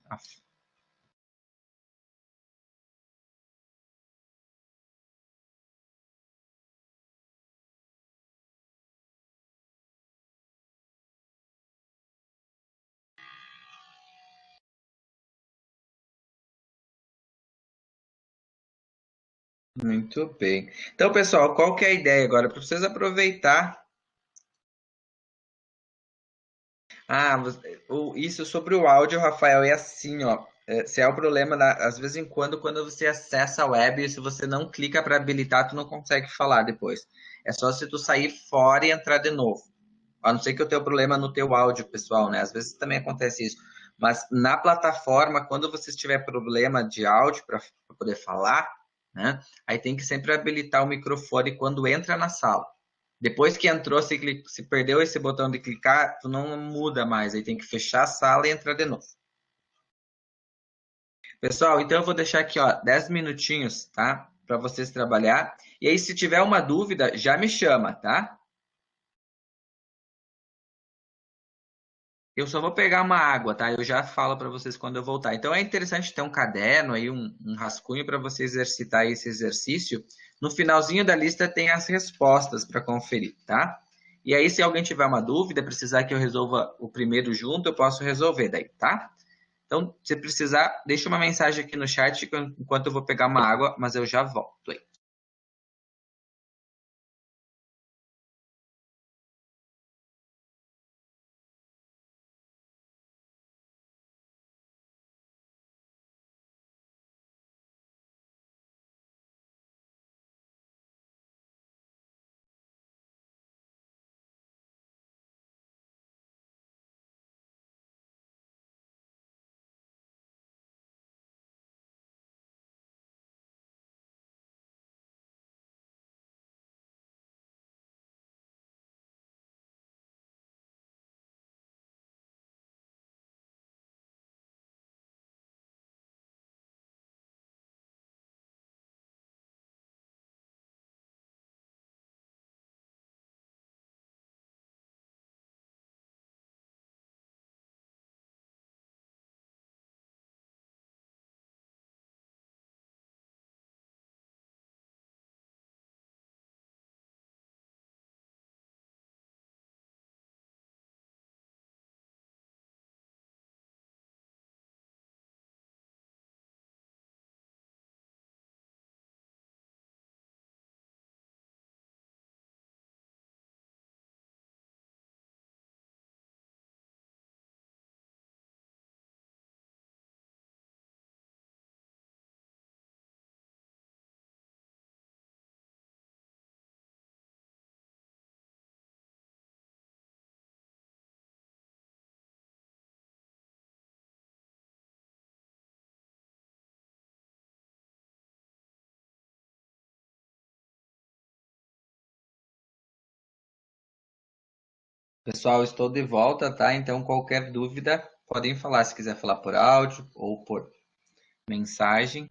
Muito bem. Então, pessoal, qual que é a ideia agora? Para vocês aproveitar. Ah, isso sobre o áudio, Rafael, é assim, ó. Se é o problema, às vezes em quando você acessa a web, se você não clica para habilitar, tu não consegue falar depois. É só se tu sair fora e entrar de novo. A não ser que eu tenha problema no teu áudio, pessoal, né? Às vezes também acontece isso. Mas na plataforma, quando você tiver problema de áudio para poder falar, né? Aí tem que sempre habilitar o microfone quando entra na sala. Depois que entrou, se perdeu esse botão de clicar, tu não muda mais. Aí tem que fechar a sala e entrar de novo. Pessoal, então eu vou deixar aqui, ó, 10 minutinhos, tá? Para vocês trabalhar. E aí, se tiver uma dúvida, já me chama, tá? Eu só vou pegar uma água, tá? Eu já falo para vocês quando eu voltar. Então é interessante ter um caderno aí, um rascunho para você exercitar esse exercício. No finalzinho da lista tem as respostas para conferir, tá? E aí, se alguém tiver uma dúvida, precisar que eu resolva o primeiro junto, eu posso resolver daí, tá? Então, se precisar, deixa uma mensagem aqui no chat enquanto eu vou pegar uma água, mas eu já volto aí. Pessoal, estou de volta, tá? Então, qualquer dúvida, podem falar. Se quiser falar por áudio ou por mensagem.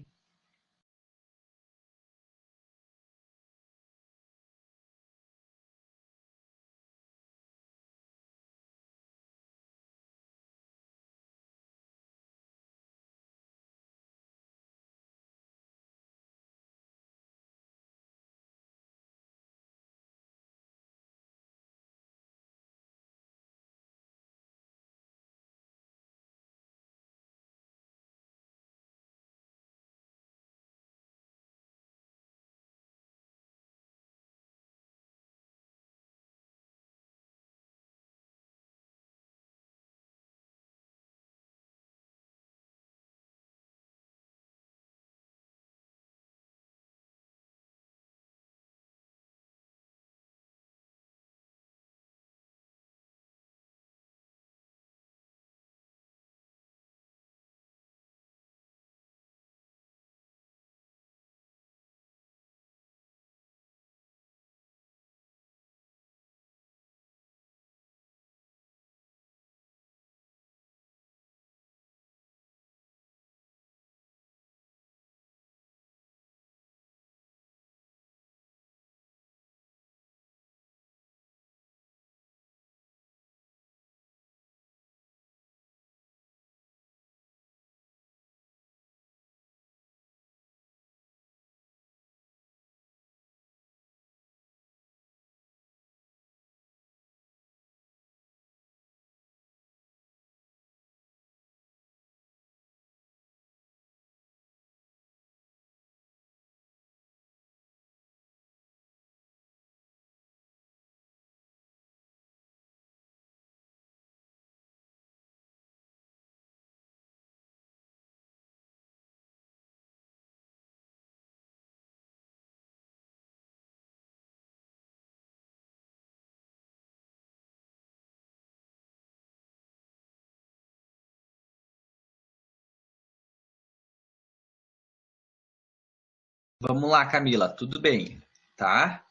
Vamos lá, Camila, tudo bem, tá?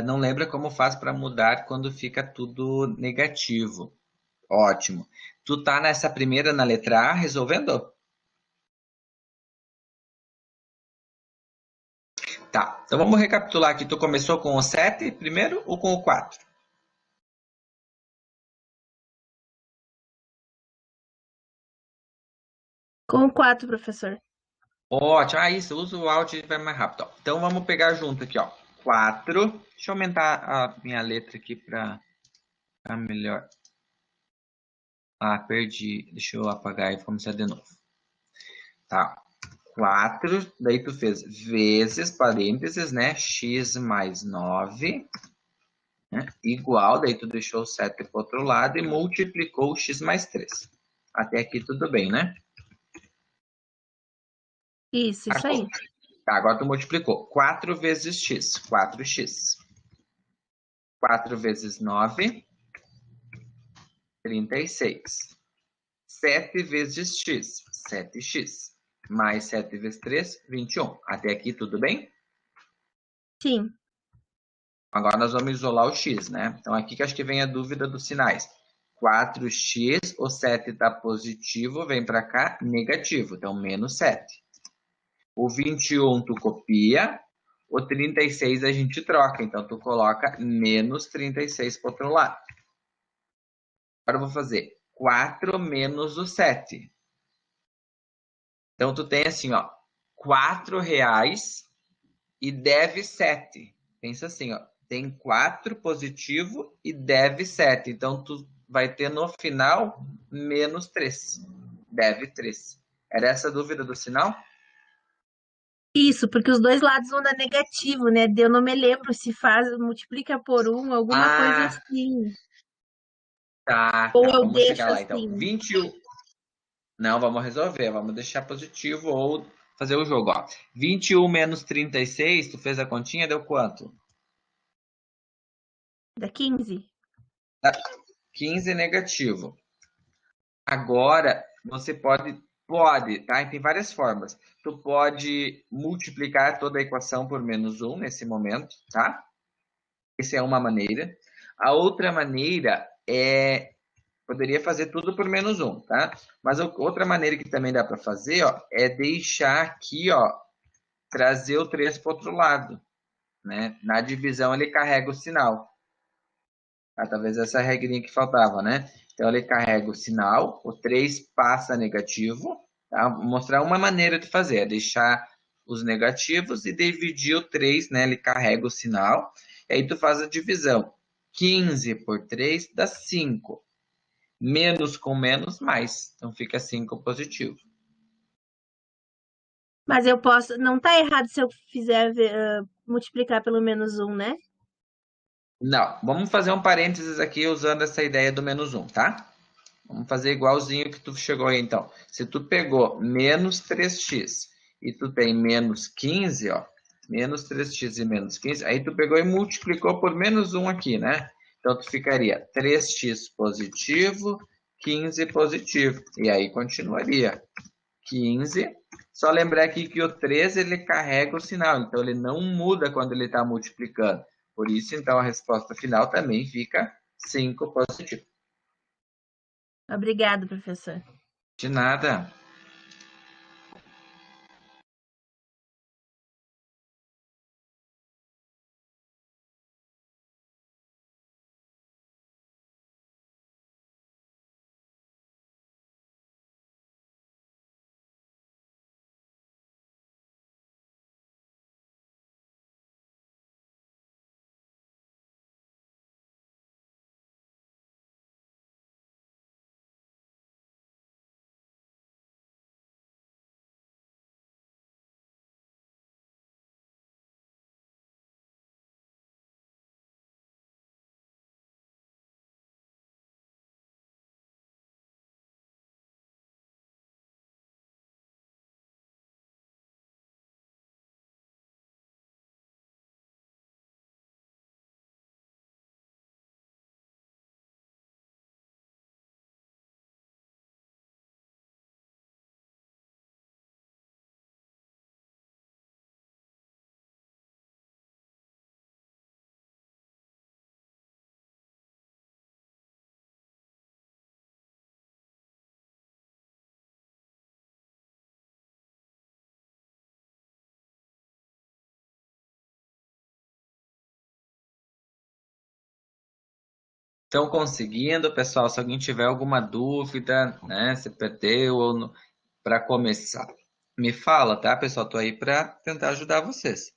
Não lembra como faz para mudar quando fica tudo negativo. Ótimo. Tu tá nessa primeira na letra A resolvendo? Tá. Então vamos recapitular aqui. Tu começou com o 7 primeiro ou com o 4? Com 4, professor. Ótimo. Ah, isso. Usa o Alt e vai mais rápido. Ó. Então vamos pegar junto aqui, ó. 4. Deixa eu aumentar a minha letra aqui para ficar melhor. Ah, perdi. Deixa eu apagar e começar de novo. Tá. 4, daí tu fez vezes, parênteses, né? X mais 9, né? Igual, daí tu deixou o 7 para o outro lado e multiplicou o x mais 3. Até aqui tudo bem, né? Isso aí. Tá, agora tu multiplicou. 4 vezes x, 4x. 4 vezes 9, 36. 7 vezes x, 7x. Mais 7 vezes 3, 21. Até aqui tudo bem? Sim. Agora nós vamos isolar o x, né? Então aqui que acho que vem a dúvida dos sinais. 4x, o 7 está positivo, vem para cá, negativo. Então, menos 7. O 21 tu copia, o 36 a gente troca. Então, tu coloca menos 36 para o outro lado. Agora eu vou fazer 4 menos o 7. Então, tu tem assim, ó, 4 reais e deve 7. Pensa assim, ó, tem 4 positivo e deve 7. Então, tu vai ter no final menos 3. Deve 3. Era essa a dúvida do sinal? Isso, porque os dois lados vão dar negativo, né? Eu não me lembro se faz, multiplica por um, alguma coisa assim. Tá. Ou eu Vamos deixo chegar lá, então. assim. 21. Não, vamos resolver. Vamos deixar positivo ou fazer o jogo, ó. 21 menos 36, tu fez a continha, deu quanto? Dá 15. 15 negativo. Agora, você pode, tá? E tem várias formas. Tu pode multiplicar toda a equação por menos 1 nesse momento, tá? Essa é uma maneira. A outra maneira poderia fazer tudo por menos 1, tá? Mas outra maneira que também dá para fazer, ó, é deixar aqui, ó, trazer o 3 para o outro lado, né? Na divisão ele carrega o sinal. Talvez essa regrinha que faltava, né? Então ele carrega o sinal, o 3 passa negativo, tá? Vou mostrar uma maneira de fazer, é deixar os negativos e dividir o 3, né? Ele carrega o sinal, e aí tu faz a divisão. 15 por 3 dá 5. Menos com menos, mais. Então fica 5 positivo. Mas eu posso. Não tá errado se eu fizer multiplicar pelo menos 1, né? Não, vamos fazer um parênteses aqui usando essa ideia do menos 1, tá? Vamos fazer igualzinho que tu chegou aí, então. Se tu pegou menos 3x e tu tem menos 15, ó, menos 3x e menos 15, aí tu pegou e multiplicou por menos 1 aqui, né? Então, tu ficaria 3x positivo, 15 positivo. E aí, continuaria 15. Só lembrar aqui que o 3, ele carrega o sinal, então ele não muda quando ele está multiplicando. Por isso, então, a resposta final também fica 5 positivo. Obrigada, professor. De nada. Estão conseguindo, pessoal? Se alguém tiver alguma dúvida, né? Se perdeu ou para começar, me fala, tá, pessoal? Tô aí para tentar ajudar vocês.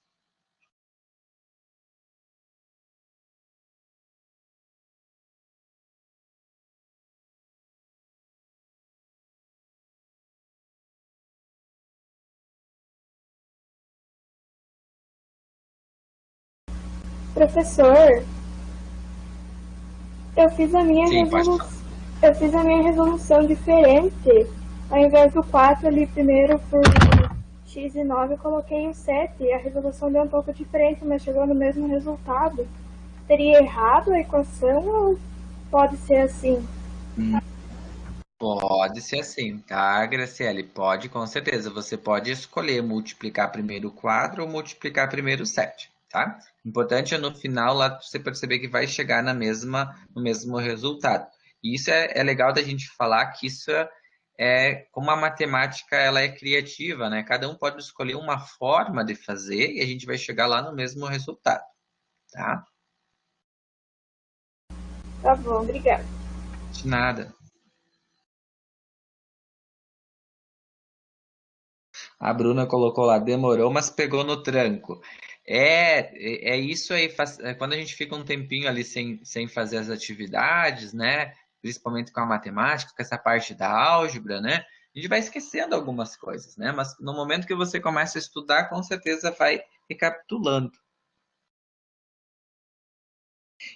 Professor, eu fiz a minha Sim, pode resolução, falar. eu fiz a minha resolução diferente. Ao invés do 4 ali primeiro por x e 9, eu coloquei o 7. A resolução deu um pouco diferente, mas chegou no mesmo resultado. Teria errado a equação ou pode ser assim? Pode ser assim, tá, Graciele? Pode, com certeza. Você pode escolher multiplicar primeiro o quadro ou multiplicar primeiro o 7, tá? Importante é no final lá você perceber que vai chegar no mesmo resultado. E isso é legal da gente falar que isso como a matemática ela é criativa, né? Cada um pode escolher uma forma de fazer e a gente vai chegar lá no mesmo resultado, tá? Tá bom, obrigada. De nada. A Bruna colocou lá, demorou, mas pegou no tranco. É isso aí, quando a gente fica um tempinho ali sem fazer as atividades, né? Principalmente com a matemática, com essa parte da álgebra, né? A gente vai esquecendo algumas coisas, né? Mas no momento que você começa a estudar, com certeza vai recapitulando.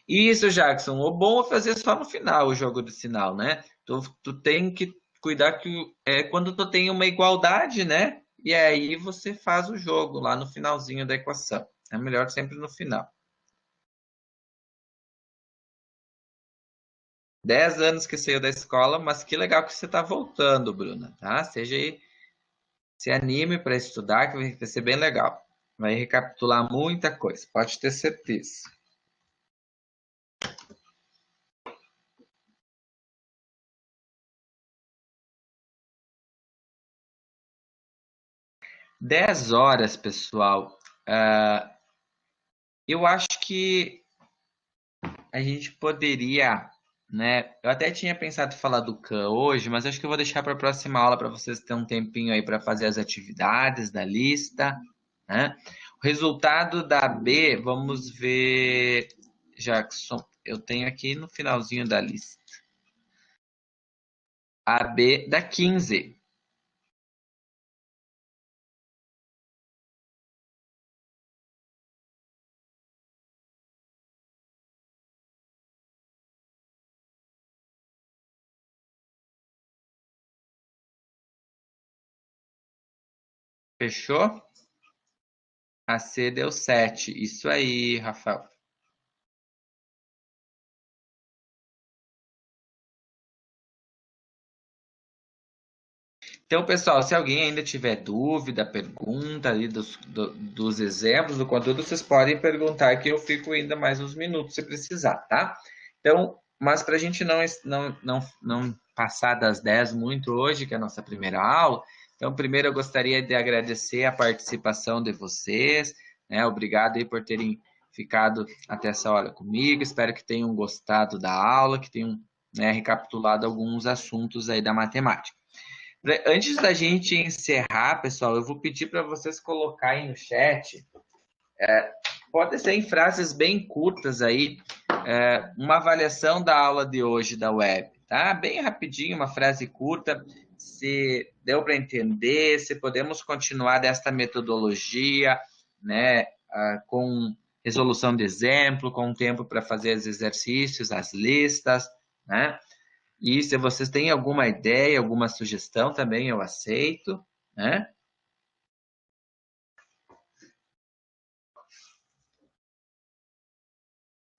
Isso, Jackson. O bom é fazer só no final o jogo do sinal, né? Tu tem que cuidar que quando tu tem uma igualdade, né? E aí você faz o jogo lá no finalzinho da equação. É melhor sempre no final. 10 anos que saiu da escola, mas que legal que você está voltando, Bruna, tá? Seja aí, se anime para estudar, que vai ser bem legal. Vai recapitular muita coisa, pode ter certeza. 10 horas, pessoal. Eu acho que a gente poderia, né? Eu até tinha pensado em falar do CAN hoje, mas acho que eu vou deixar para a próxima aula para vocês terem um tempinho aí para fazer as atividades da lista, né? O resultado da B, vamos ver, Jackson. Eu tenho aqui no finalzinho da lista. A B da 15. Fechou? A C deu 7. Isso aí, Rafael. Então, pessoal, se alguém ainda tiver dúvida, pergunta ali dos exemplos, do conteúdo, vocês podem perguntar que eu fico ainda mais uns minutos se precisar, tá? Então, mas para a gente não passar das 10 muito hoje, que é a nossa primeira aula, então, primeiro eu gostaria de agradecer a participação de vocês, né? Obrigado aí por terem ficado até essa hora comigo, espero que tenham gostado da aula, que tenham, né, recapitulado alguns assuntos aí da matemática. Antes da gente encerrar, pessoal, eu vou pedir para vocês colocarem no chat, pode ser em frases bem curtas aí, uma avaliação da aula de hoje da web, tá? Bem rapidinho, uma frase curta, se deu para entender, se podemos continuar desta metodologia, né, com resolução de exemplo, com tempo para fazer os exercícios, as listas, né? E se vocês têm alguma ideia, alguma sugestão também, eu aceito, né?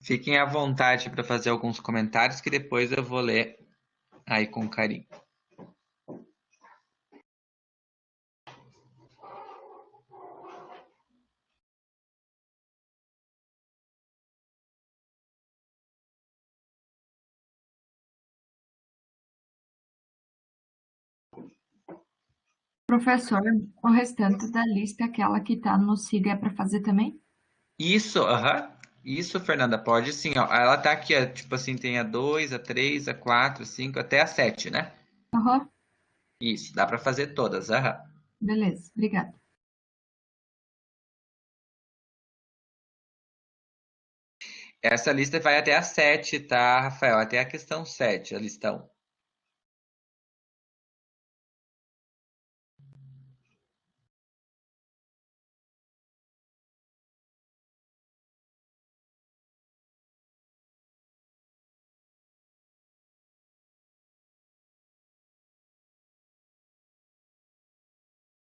Fiquem à vontade para fazer alguns comentários que depois eu vou ler aí com carinho. Professor, o restante da lista, aquela que está no SIGA, é para fazer também? Isso, Isso, Fernanda, pode sim, ó. Ela tá aqui, ó, tipo assim, tem a 2, a 3, a 4, a 5, até a 7, né? Aham, Isso, dá para fazer todas, beleza, obrigada. Essa lista vai até a 7, tá, Rafael? Até a questão 7, a listão.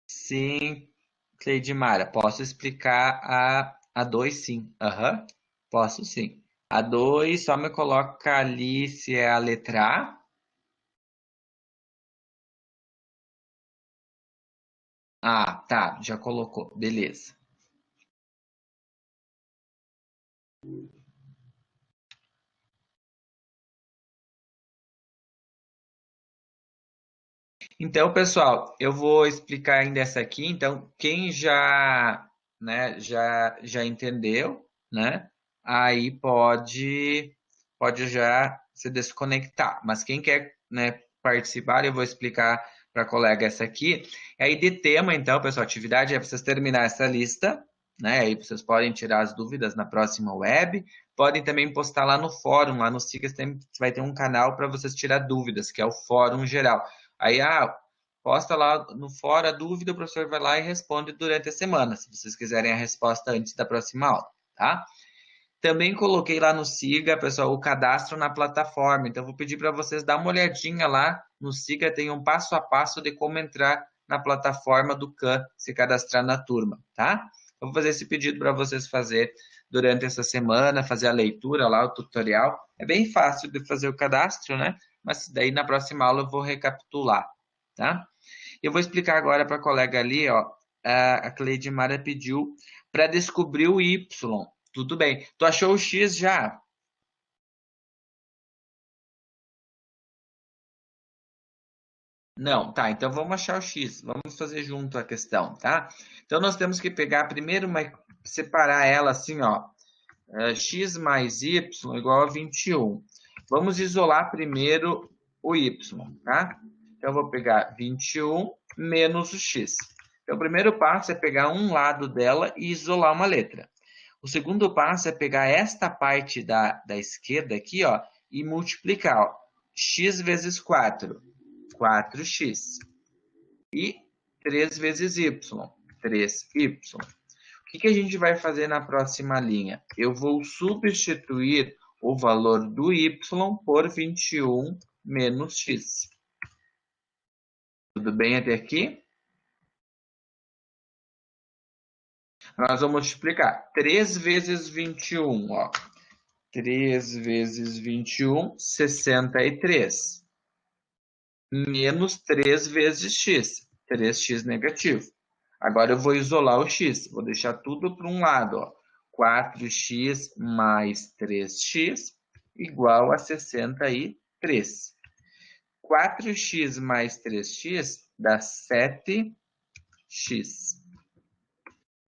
Sim, Cleidimara, posso explicar a 2, sim. Posso sim. A 2, só me coloca ali se é a letra A. Ah, tá, já colocou, beleza. Então, pessoal, eu vou explicar ainda essa aqui. Então, quem já, né, já entendeu, né? Aí pode já se desconectar. Mas quem quer, né, participar, eu vou explicar para a colega essa aqui. Aí de tema, então, pessoal, atividade é para vocês terminar essa lista, né? Aí vocês podem tirar as dúvidas na próxima web. Podem também postar lá no fórum, lá no SIGAS vai ter um canal para vocês tirar dúvidas, que é o fórum geral. Aí, posta lá no fórum a dúvida, o professor vai lá e responde durante a semana, se vocês quiserem a resposta antes da próxima aula, tá? Também coloquei lá no Siga, pessoal, o cadastro na plataforma. Então, vou pedir para vocês dar uma olhadinha lá no Siga, tem um passo a passo de como entrar na plataforma do CAN, se cadastrar na turma, tá? Eu vou fazer esse pedido para vocês fazer durante essa semana, fazer a leitura lá, o tutorial. É bem fácil de fazer o cadastro, né? Mas daí na próxima aula eu vou recapitular, tá? Eu vou explicar agora para a colega ali, ó, a Cleidimara pediu para descobrir o Y. Tudo bem. Tu achou o X já? Não, tá, então vamos achar o x. Vamos fazer junto a questão, tá? Então, nós temos que pegar primeiro, separar ela assim, ó. X mais y igual a 21. Vamos isolar primeiro o y, tá? Então, eu vou pegar 21 menos o x. Então, o primeiro passo é pegar um lado dela e isolar uma letra. O segundo passo é pegar esta parte da esquerda aqui, ó, e multiplicar, ó. X vezes 4, 4x. E 3 vezes y, 3y. O que a gente vai fazer na próxima linha? Eu vou substituir o valor do y por 21 menos x. Tudo bem até aqui? Nós vamos multiplicar 3 vezes 21, ó. 3 vezes 21, 63. Menos 3 vezes x, 3x negativo. Agora eu vou isolar o x, vou deixar tudo para um lado, ó. 4x mais 3x igual a 63. 4x mais 3x dá 7x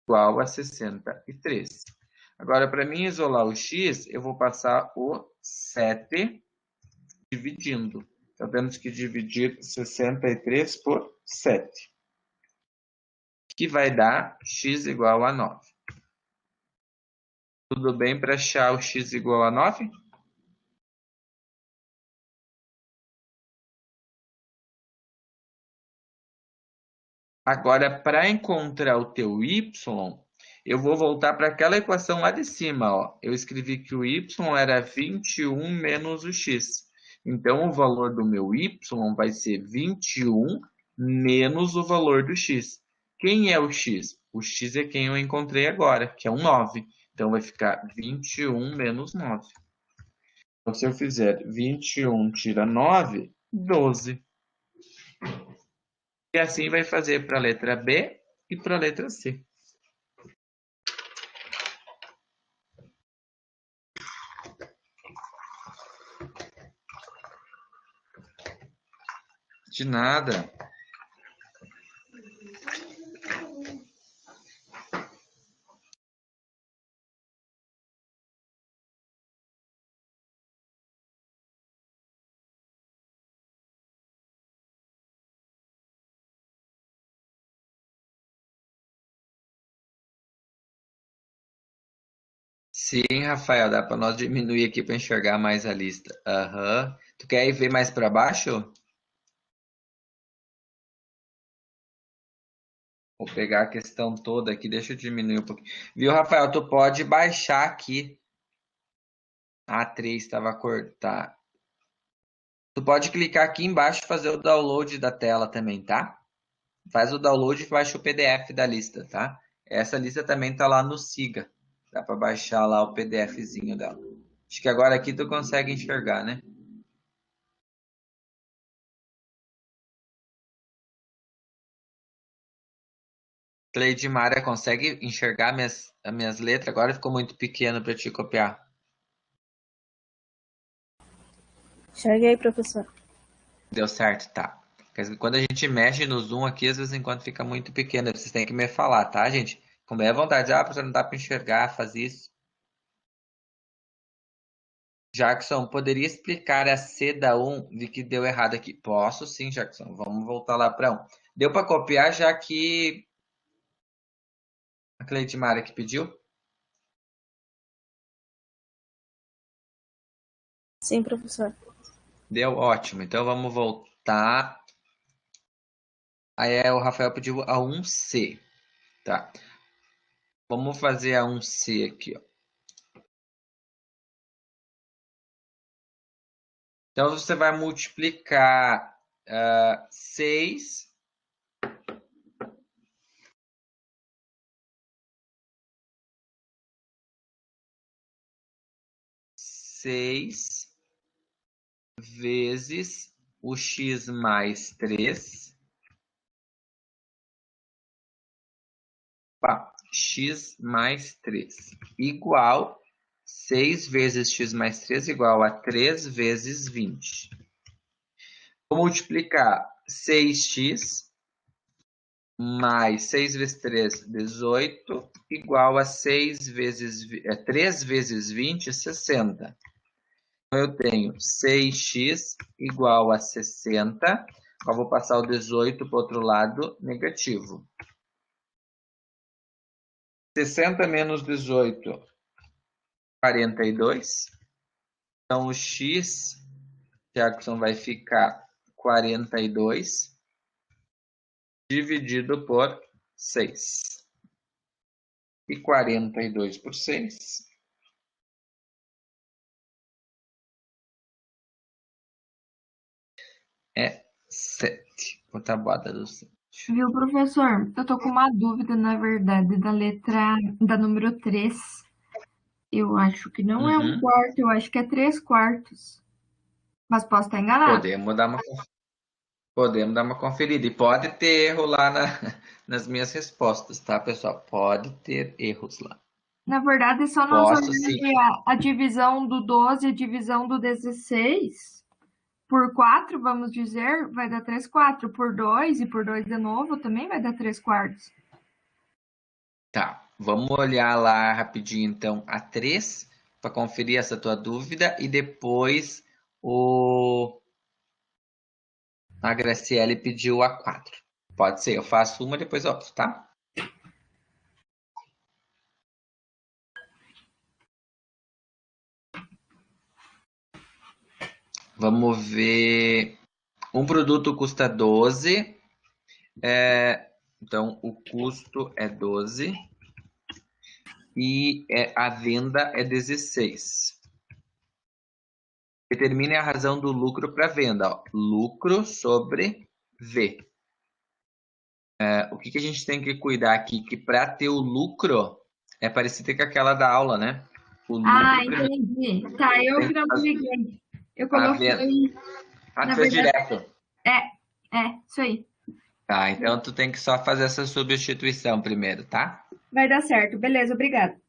igual a 63. Agora, para mim isolar o x, eu vou passar o 7 dividindo. Então, temos que dividir 63 por 7. Que vai dar x igual a 9. Tudo bem para achar o x igual a 9? Agora, para encontrar o teu y, eu vou voltar para aquela equação lá de cima, ó. Eu escrevi que o y era 21 menos o x. Então, o valor do meu y vai ser 21 menos o valor do x. Quem é o x? O x é quem eu encontrei agora, que é um 9. Então, vai ficar 21 menos 9. Então, se eu fizer 21 tira 9, 12. E assim vai fazer para a letra B e para a letra C. De nada. Sim, Rafael, dá para nós diminuir aqui para enxergar mais a lista. Aham. Tu quer ir ver mais para baixo? Vou pegar a questão toda aqui, deixa eu diminuir um pouquinho. Viu, Rafael? Tu pode baixar aqui. A3 estava cortada. Tu pode clicar aqui embaixo e fazer o download da tela também, tá? Faz o download e baixa o PDF da lista, tá? Essa lista também tá lá no Siga. Dá para baixar lá o PDFzinho dela. Acho que agora aqui tu consegue enxergar, né? Cleidmara, consegue enxergar as minhas letras? Agora ficou muito pequeno para te copiar. Enxerguei, professor. Deu certo, tá. Quando a gente mexe no zoom aqui, às vezes enquanto fica muito pequeno, vocês têm que me falar, tá, gente? Com bem à vontade. Ah, professor, não dá para enxergar, faz isso. Jackson, poderia explicar a C da 1 de que deu errado aqui? Posso sim, Jackson. Vamos voltar lá para 1. Deu para copiar já que a Cleidmara que pediu? Sim, professor. Deu? Ótimo. Então vamos voltar. Aí o Rafael pediu a 1C. Tá. Vamos fazer a 1C aqui, ó. Então você vai multiplicar 6 vezes o x mais 3. X mais 3 igual 6 vezes x mais 3 igual a 3 vezes 20. Vou multiplicar 6x mais 6 vezes 3, 18, igual a 3 vezes 20, 60. Então, eu tenho 6x igual a 60. Eu vou passar o 18 para o outro lado, negativo. 60 menos 18, 42. Então, o x, Jackson, vai ficar 42 dividido por 6. E 42 por 6 é 7. Vou tabuada do 7. Viu, professor? Eu tô com uma dúvida, na verdade, da número 3. Eu acho que não é um quarto, eu acho que é 3/4. Mas posso estar enganado. Podemos dar uma conferida. E pode ter erro lá nas minhas respostas, tá, pessoal? Pode ter erros lá. Na verdade, só nós Posso, olhando sim. aqui a divisão do 12 e a divisão do 16 por 4, vamos dizer, vai dar 3/4. Por 2 e por 2 de novo também vai dar 3/4. Tá, vamos olhar lá rapidinho, então, a 3, para conferir essa tua dúvida, e depois a Graciele pediu a 4. Pode ser, eu faço uma, depois outra, tá? Vamos ver. Um produto custa 12. Então, o custo é 12. E a venda é 16. Determine a razão do lucro para venda. Ó. Lucro sobre V. O que a gente tem que cuidar aqui? Que para ter o lucro, é parecido com aquela da aula, né? O lucro Entendi. Tá, eu que não me liguei. Eu a coloquei. venda. Na Fez verdade, direto. isso aí. Tá, então tu tem que só fazer essa substituição primeiro, tá? Vai dar certo. Beleza, obrigada.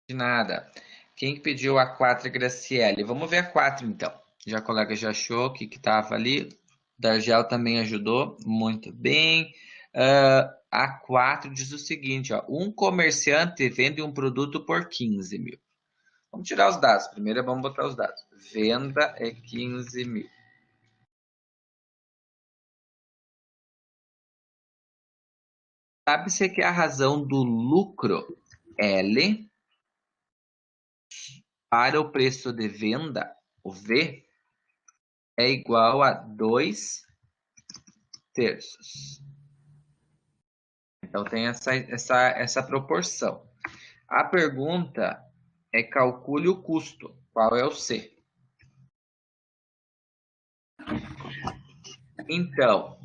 De nada. Quem pediu a 4 é Graciele. Vamos ver a 4, então. Já a colega já achou o que estava ali. Dargel também ajudou. Muito bem. A 4 diz o seguinte, ó. Um comerciante vende um produto por 15 mil. Vamos tirar os dados. Primeiro vamos botar os dados. Venda é 15 mil. Sabe-se que a razão do lucro, L, para o preço de venda, o V, é igual a 2/3. Então, tem essa proporção. A pergunta é calcule o custo. Qual é o C? Então,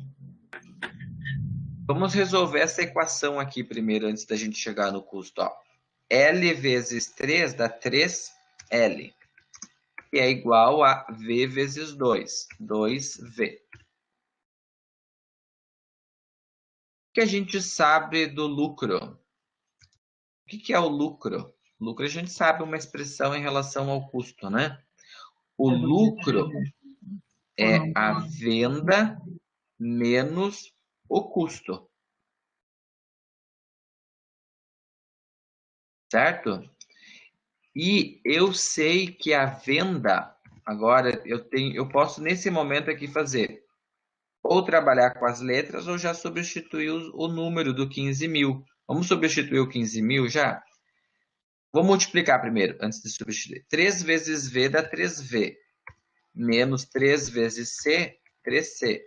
vamos resolver essa equação aqui primeiro, antes da gente chegar no custo. Ó. L vezes 3 dá 3L, que é igual a V vezes 2, 2V. O que a gente sabe do lucro? O que é o lucro? Lucro a gente sabe uma expressão em relação ao custo, né? O lucro é a venda menos o custo. Certo? E eu sei que a venda, agora eu posso nesse momento aqui fazer ou trabalhar com as letras ou já substituir o número do 15 mil. Vamos substituir o 15 mil já? Vou multiplicar primeiro, antes de substituir. 3 vezes V dá 3V. Menos 3 vezes C, 3C.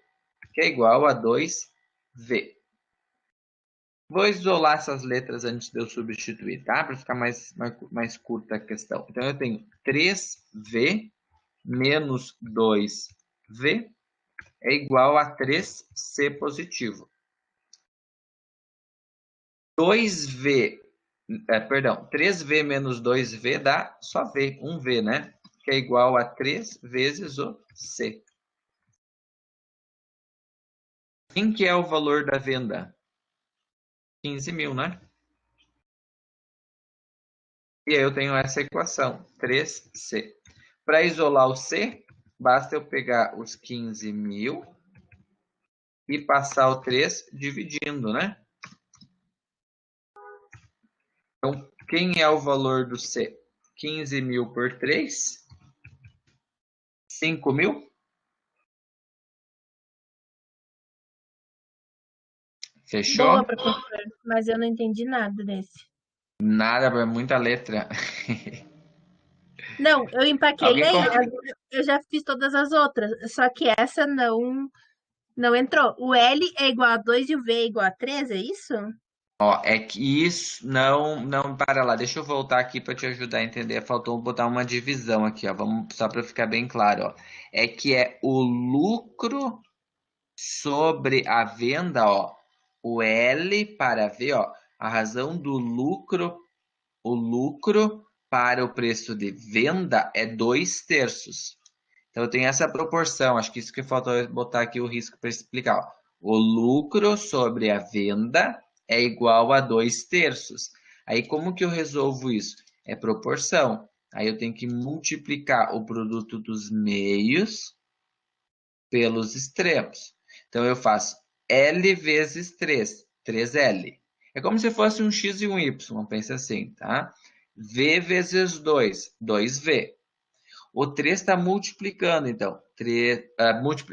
Que é igual a 2V. Vou isolar essas letras antes de eu substituir, tá? Para ficar mais curta a questão. Então, eu tenho 3V menos 2V é igual a 3C positivo. 3V menos 2V dá só V, 1V, né? Que é igual a 3 vezes o C. Quem que é o valor da venda? 15 mil, né? E aí eu tenho essa equação, 3C. Para isolar o C, basta eu pegar os 15 mil e passar o 3 dividindo, né? Então, quem é o valor do C? 15.000 por 3? 5.000? Fechou? Boa, professor, mas eu não entendi nada desse. Nada, é muita letra. Não, eu empaquei Alguém aí, com... eu já fiz todas as outras, só que essa não entrou. O L é igual a 2 e o V é igual a 3, é isso? Ó, é que isso não para lá. Deixa eu voltar aqui para te ajudar a entender. Faltou botar uma divisão aqui, ó. Vamos só para ficar bem claro, ó. É que é o lucro sobre a venda, ó. O L para V, ó. A razão do lucro, o lucro para o preço de venda é 2/3. Então eu tenho essa proporção. Acho que isso que faltou botar aqui o risco para explicar, ó. O lucro sobre a venda é igual a 2/3. Aí como que eu resolvo isso? É proporção. Aí eu tenho que multiplicar o produto dos meios pelos extremos. Então eu faço L vezes 3, 3L. É como se fosse um X e um Y, pensa assim, tá? V vezes 2, 2V. O 3 está multiplicando, então.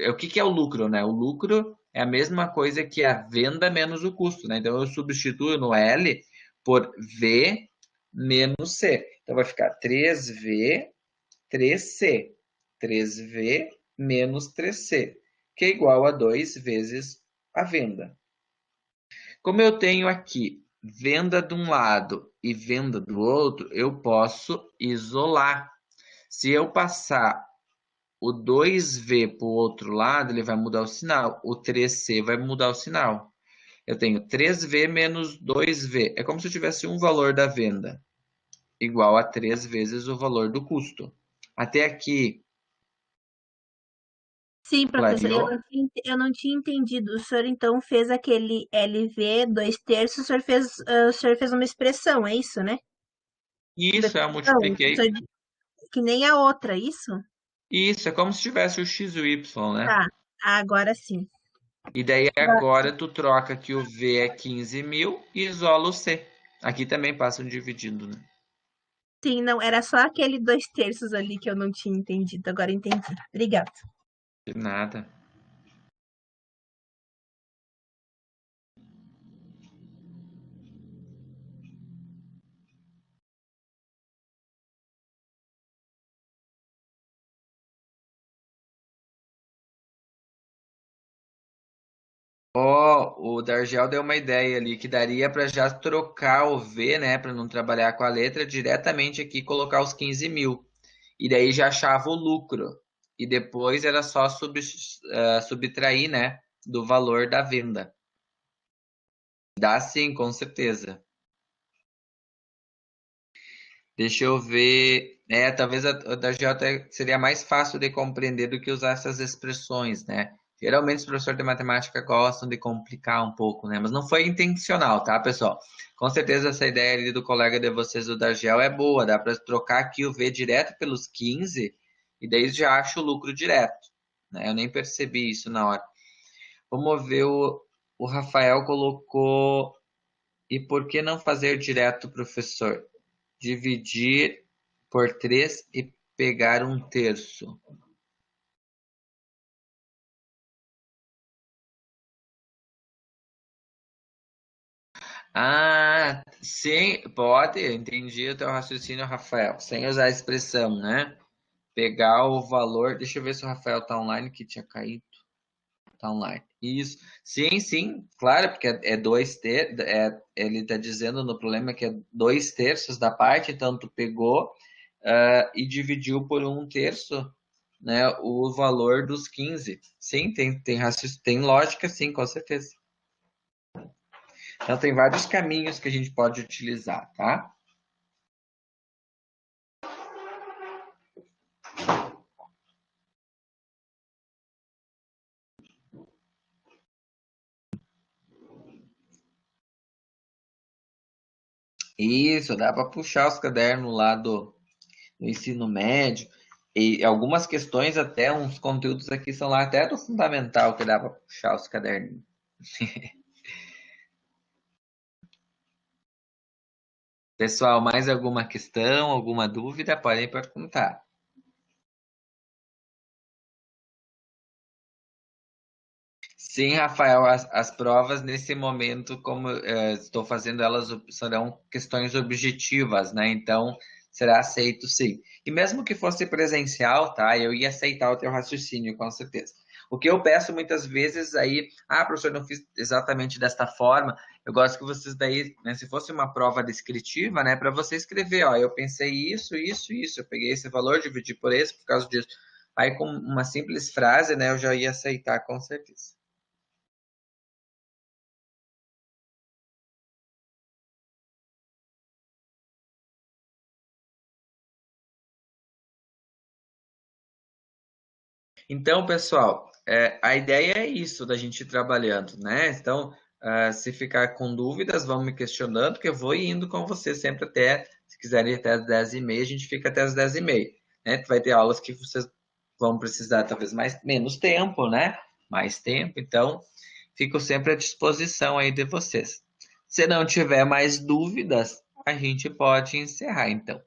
O que é o lucro, né? O lucro é a mesma coisa que a venda menos o custo, né? Então, eu substituo no L por V menos C. Então, vai ficar 3V, 3C. 3V menos 3C, que é igual a 2 vezes a venda. Como eu tenho aqui venda de um lado e venda do outro, eu posso isolar. Se eu passar o 2V para o outro lado, ele vai mudar o sinal. O 3C vai mudar o sinal. Eu tenho 3V menos 2V. É como se eu tivesse um valor da venda igual a 3 vezes o valor do custo. Até aqui, Sim, professor, clareou? eu não tinha entendido. O senhor então fez aquele LV 2/3, o senhor fez uma expressão, é isso, né? Isso, eu Não, multipliquei. que nem a outra, isso? Isso, é como se tivesse o X e o Y, né? Tá, agora sim. E daí agora tu troca que o V é 15.000 e isola o C. Aqui também passa um dividindo, né? Sim, não, era só aquele 2/3 ali que eu não tinha entendido. Agora entendi. Obrigada. De nada. Ó, o Dargel deu uma ideia ali que daria para já trocar o V, né, para não trabalhar com a letra, diretamente aqui e colocar os 15.000. E daí já achava o lucro. E depois era só subtrair, né, do valor da venda. Dá sim, com certeza. Deixa eu ver. Talvez a da Geo até seria mais fácil de compreender do que usar essas expressões, né? Geralmente os professores de matemática gostam de complicar um pouco, né? Mas não foi intencional, tá, pessoal? Com certeza essa ideia ali do colega de vocês do Dargel é boa, dá para trocar aqui o V direto pelos 15 e daí já acho o lucro direto, né? Eu nem percebi isso na hora. Vamos ver, o Rafael colocou, e por que não fazer direto, professor? Dividir por 3 e pegar 1/3. Ah, sim, pode, entendi o teu raciocínio, Rafael, sem usar a expressão, né? Pegar o valor, deixa eu ver se o Rafael tá online, que tinha caído, tá online. Isso, sim, sim, claro, porque é 2/3, ele tá dizendo no problema que é 2/3 da parte, então tu pegou e dividiu por 1/3, né, o valor dos 15. Sim, tem lógica, sim, com certeza. Então, tem vários caminhos que a gente pode utilizar, tá? Isso, dá para puxar os cadernos lá do ensino médio. E algumas questões, até uns conteúdos aqui são lá até do fundamental, que dá para puxar os caderninhos. Pessoal, mais alguma questão, alguma dúvida? Podem perguntar. Sim, Rafael, as provas nesse momento, como estou fazendo elas, serão questões objetivas, né? Então, será aceito sim. E mesmo que fosse presencial, tá? Eu ia aceitar o teu raciocínio, com certeza. O que eu peço muitas vezes aí, professor, não fiz exatamente desta forma. Eu gosto que vocês daí, né, se fosse uma prova descritiva, né, para você escrever, ó, eu pensei isso, isso, isso, eu peguei esse valor, dividi por esse, por causa disso. Aí com uma simples frase, né, eu já ia aceitar com certeza. Então, pessoal, a ideia é isso da gente ir trabalhando, né? Então, se ficar com dúvidas, vão me questionando, que eu vou indo com você sempre até, se quiserem ir até as 10h30, a gente fica até as 10h30, né? Vai ter aulas que vocês vão precisar talvez menos tempo, né? Mais tempo, então, fico sempre à disposição aí de vocês. Se não tiver mais dúvidas, a gente pode encerrar, então.